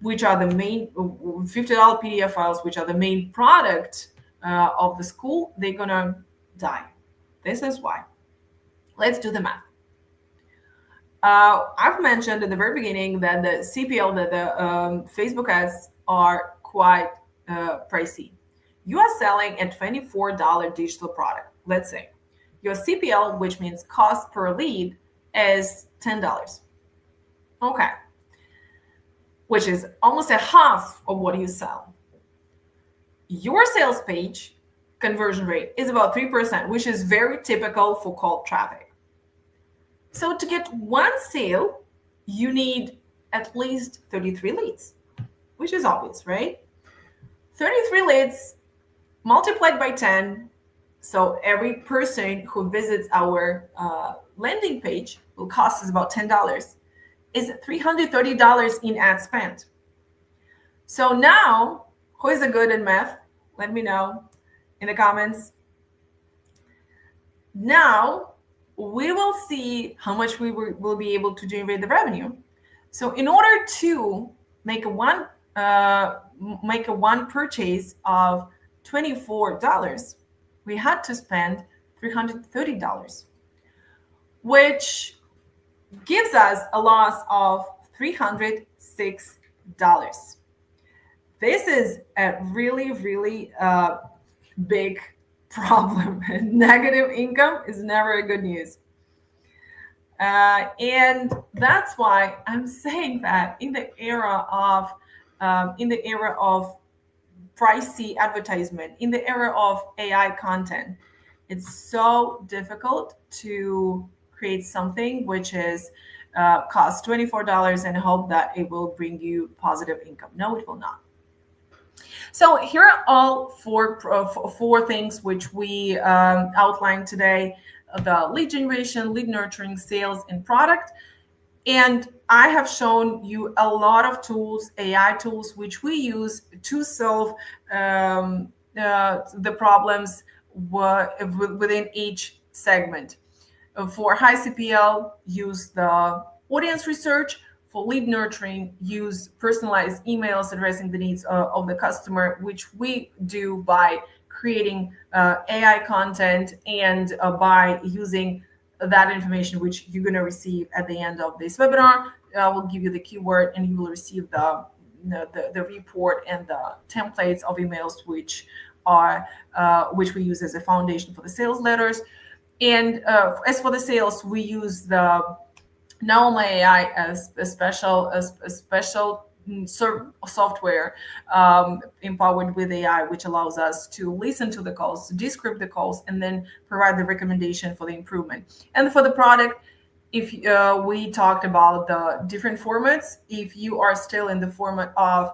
which are the main $50 PDF files, which are the main product of the school, they're gonna die. This is why. Let's do the math. I've mentioned at the very beginning that the CPL, that the Facebook ads are quite pricey. You are selling a $24 digital product. Let's say your CPL, which means cost per lead, is $10. Okay. Which is almost a half of what you sell. Your sales page conversion rate is about 3%, which is very typical for cold traffic. So to get one sale, you need at least 33 leads, which is obvious, right? 33 leads multiplied by 10. So every person who visits our landing page will cost us about $10. Is $330 in ad spend. So now, who is a good in math? Let me know in the comments. Now, we will see how much we will be able to generate the revenue. So in order to make a one purchase of $24, we had to spend $330, which gives us a loss of $306. This is a really, really big problem. Negative income is never a good news. And that's why I'm saying that in the era of pricey advertisement, in the era of AI content, it's so difficult to create something which is cost $24 and hope that it will bring you positive income. No, it will not. So here are all four things which we outlined today: the lead generation, lead nurturing, sales, and product. And I have shown you a lot of tools, AI tools, which we use to solve the problems within each segment. For high CPL, use the audience research. For lead nurturing, use personalized emails addressing the needs of the customer, which we do by creating AI content and by using that information which you're going to receive at the end of this webinar. I will give you the keyword and you will receive the report and the templates of emails which we use as a foundation for the sales letters. And as for the sales, we use the Naoma AI as a special software empowered with AI, which allows us to listen to the calls, to descript the calls, and then provide the recommendation for the improvement. And for the product, if we talked about the different formats, if you are still in the format of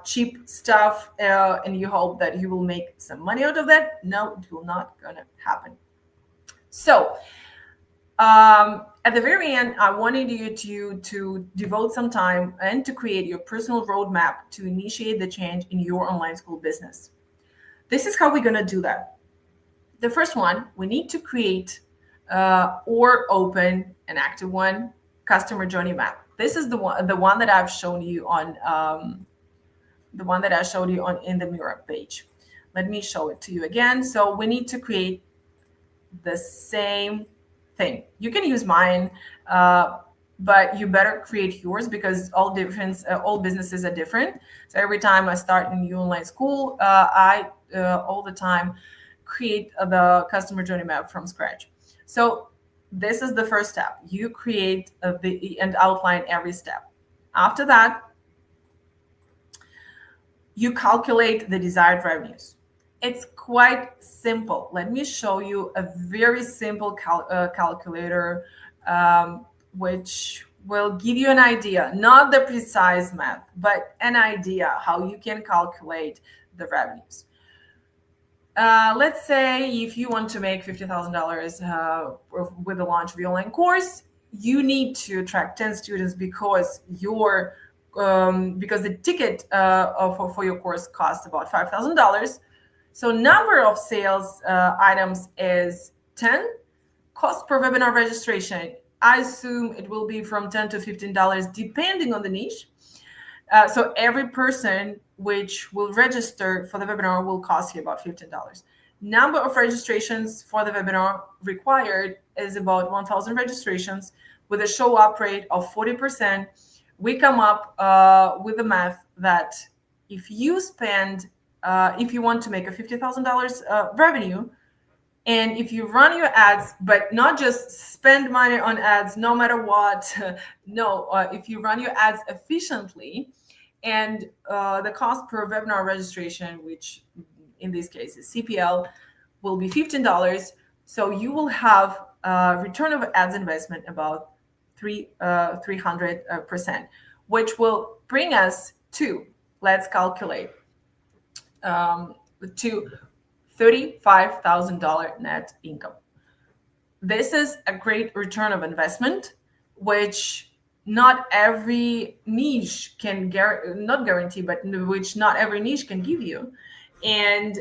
cheap stuff and you hope that you will make some money out of that, no, it will not gonna happen. So at the very end, I wanted you to devote some time and to create your personal roadmap to initiate the change in your online school business. This is how we're going to do that. The first one, we need to create or open an active one customer journey map. This is the one that I've shown you on in the Miro page. Let me show it to you again. So we need to create the same thing. You can use mine, but you better create yours because all businesses are different. So every time I start a new online school, I all the time create the customer journey map from scratch. So this is the first step. You create and outline every step. After that, you calculate the desired revenues. It's quite simple. Let me show you a very simple calculator, which will give you an idea, not the precise math, but an idea how you can calculate the revenues. Let's say if you want to make $50,000 with the launch of your online course, you need to attract 10 students because because the ticket for your course costs about $5,000. So number of sales items is 10. Cost per webinar registration, I assume it will be from $10 to $15 depending on the niche. So every person which will register for the webinar will cost you about $15. Number of registrations for the webinar required is about 1,000 registrations with a show up rate of 40%. We come up with the math that if you spend, if you want to make a $50,000 revenue, and if you run your ads, but not just spend money on ads no matter what, no, if you run your ads efficiently, and the cost per webinar registration, which in this case is CPL, will be $15. So you will have a return of ads investment about 300%, which will bring us to, let's calculate, to $35,000 net income. This is a great return of investment, which not every niche can not guarantee, but which not every niche can give you. And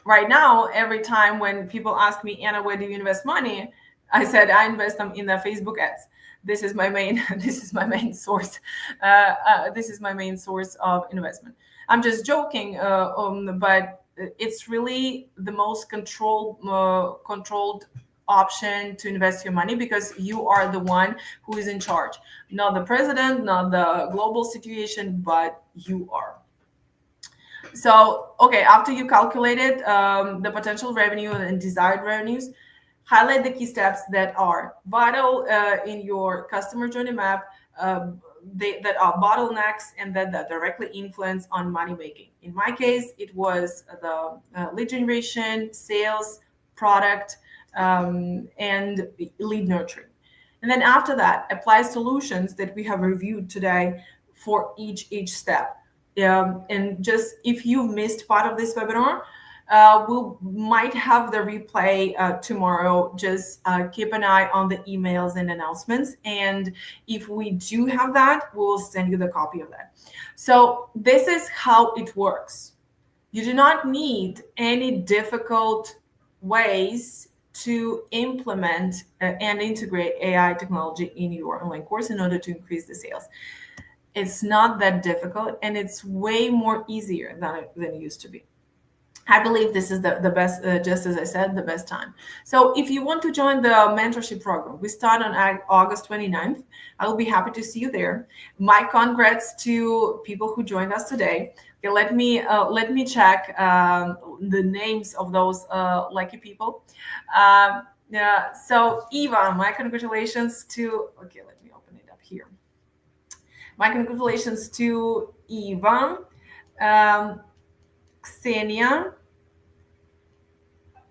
right now, every time when people ask me, Anna, where do you invest money? I said I invest them in the Facebook ads. This is my main. This is my main source. This is my main source of investment. I'm just joking, but it's really the most controlled option to invest your money, because you are the one who is in charge, not the president, not the global situation, but you are. So, okay, after you calculated the potential revenue and desired revenues, highlight the key steps that are vital in your customer journey map, that are bottlenecks and that directly influence on money making. In my case, it was the lead generation, sales, product, and lead nurturing. And then after that, apply solutions that we have reviewed today for each step. And just if you missed part of this webinar, we might have the replay tomorrow. Just keep an eye on the emails and announcements. And if we do have that, we'll send you the copy of that. So this is how it works. You do not need any difficult ways to implement and integrate AI technology in your online course in order to increase the sales. It's not that difficult, and it's way more easier than it used to be. I believe this is the best, just as I said, the best time. So if you want to join the mentorship program, we start on August 29th. I will be happy to see you there. My congrats to people who joined us today. Okay, let me check the names of those lucky people. So Eva, my congratulations to, okay, let me open it up here. My congratulations to Eva, Ksenia.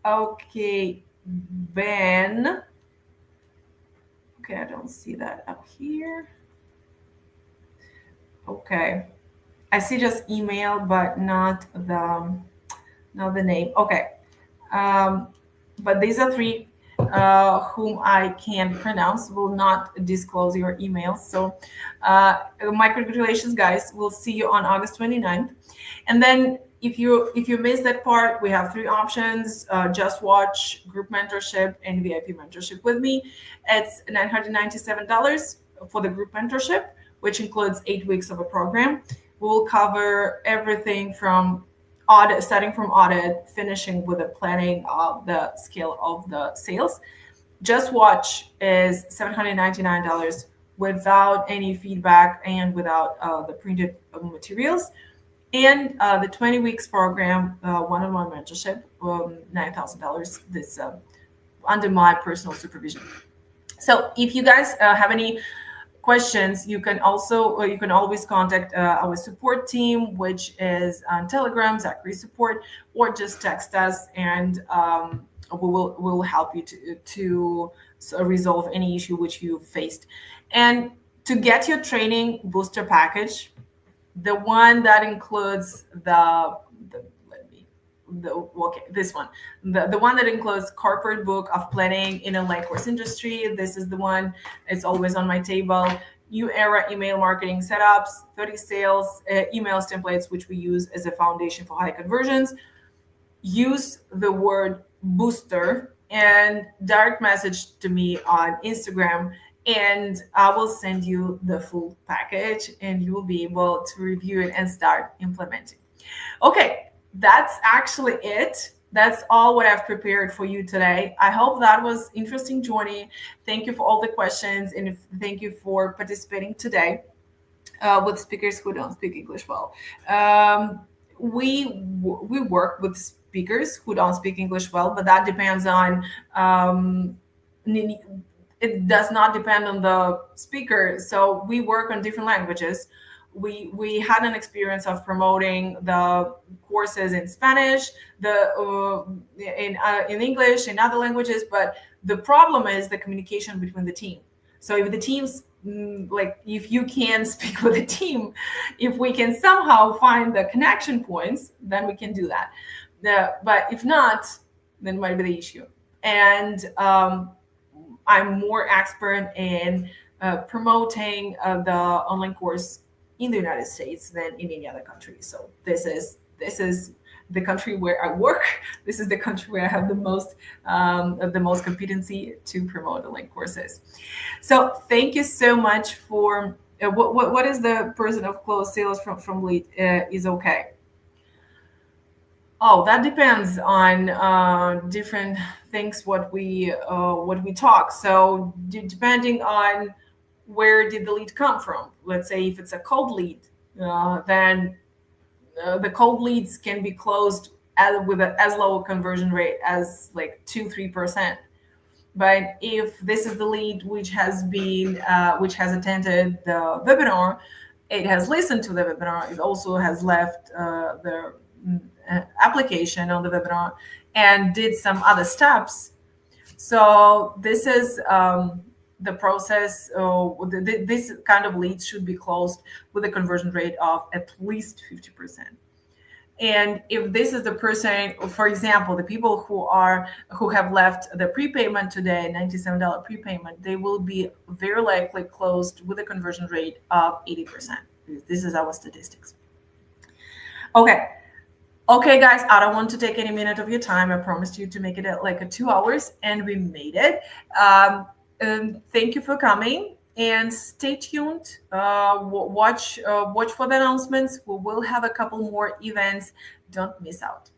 Okay, Ben. Okay, I don't see that up here. Okay, I see just email, but not the name. Okay, but these are three whom I can pronounce. Will not disclose your emails. So my congratulations, guys. We'll see you on August 29th. And then if you miss that part, we have three options: just watch, group mentorship, and VIP mentorship with me. It's $997 for the group mentorship, which includes 8 weeks of a program. We'll cover everything from audit, starting from audit, finishing with the planning of the scale of the sales. Just watch is $799 without any feedback and without the printed materials. And the 20 weeks program, one-on-one mentorship, $9,000. This under my personal supervision. So if you guys have any questions, you can always contact our support team, which is on Telegram, Zachary Support, or just text us, and we will help you to resolve any issue which you faced. And to get your training booster package, the one that includes the let me the okay this one, the one that includes corporate book of planning in a online course industry. This is the one. It's always on my table. New era email marketing setups, 30 sales emails templates, which we use as a foundation for high conversions. Use the word booster and direct message to me on Instagram, and I will send you the full package and you will be able to review it and start implementing. Okay, that's actually it. That's all what I've prepared for you today. I hope that was interesting, Johnny. Thank you for all the questions, and thank you for participating today with speakers who don't speak English well. We work with speakers who don't speak English well, but that depends on it does not depend on the speaker. So we work on different languages. We had an experience of promoting the courses in Spanish, in English, in other languages, but the problem is the communication between the team. So if the teams like if you can speak with the team, if we can somehow find the connection points, then we can do that. But if not, then might be the issue. And I'm more expert in promoting the online course in the United States than in any other country. So this is the country where I work. This is the country where I have the most competency to promote online courses. So thank you so much for what is the percent of closed sales from lead is okay. Oh, that depends on different things what we talk. So depending on where did the lead come from. Let's say if it's a cold lead, then the cold leads can be closed with as low a conversion rate as like 2-3%. But if this is the lead which has attended the webinar, it has listened to the webinar, it also has left the application on the webinar and did some other steps. So this is the process. This kind of leads should be closed with a conversion rate of at least 50%. And if this is the person, for example, the people who have left the prepayment today, $97 prepayment, they will be very likely closed with a conversion rate of 80%. This is our statistics. Okay, guys, I don't want to take any minute of your time. I promised you to make it at like a 2 hours, and we made it. Thank you for coming, and stay tuned. Watch for the announcements. We will have a couple more events. Don't miss out.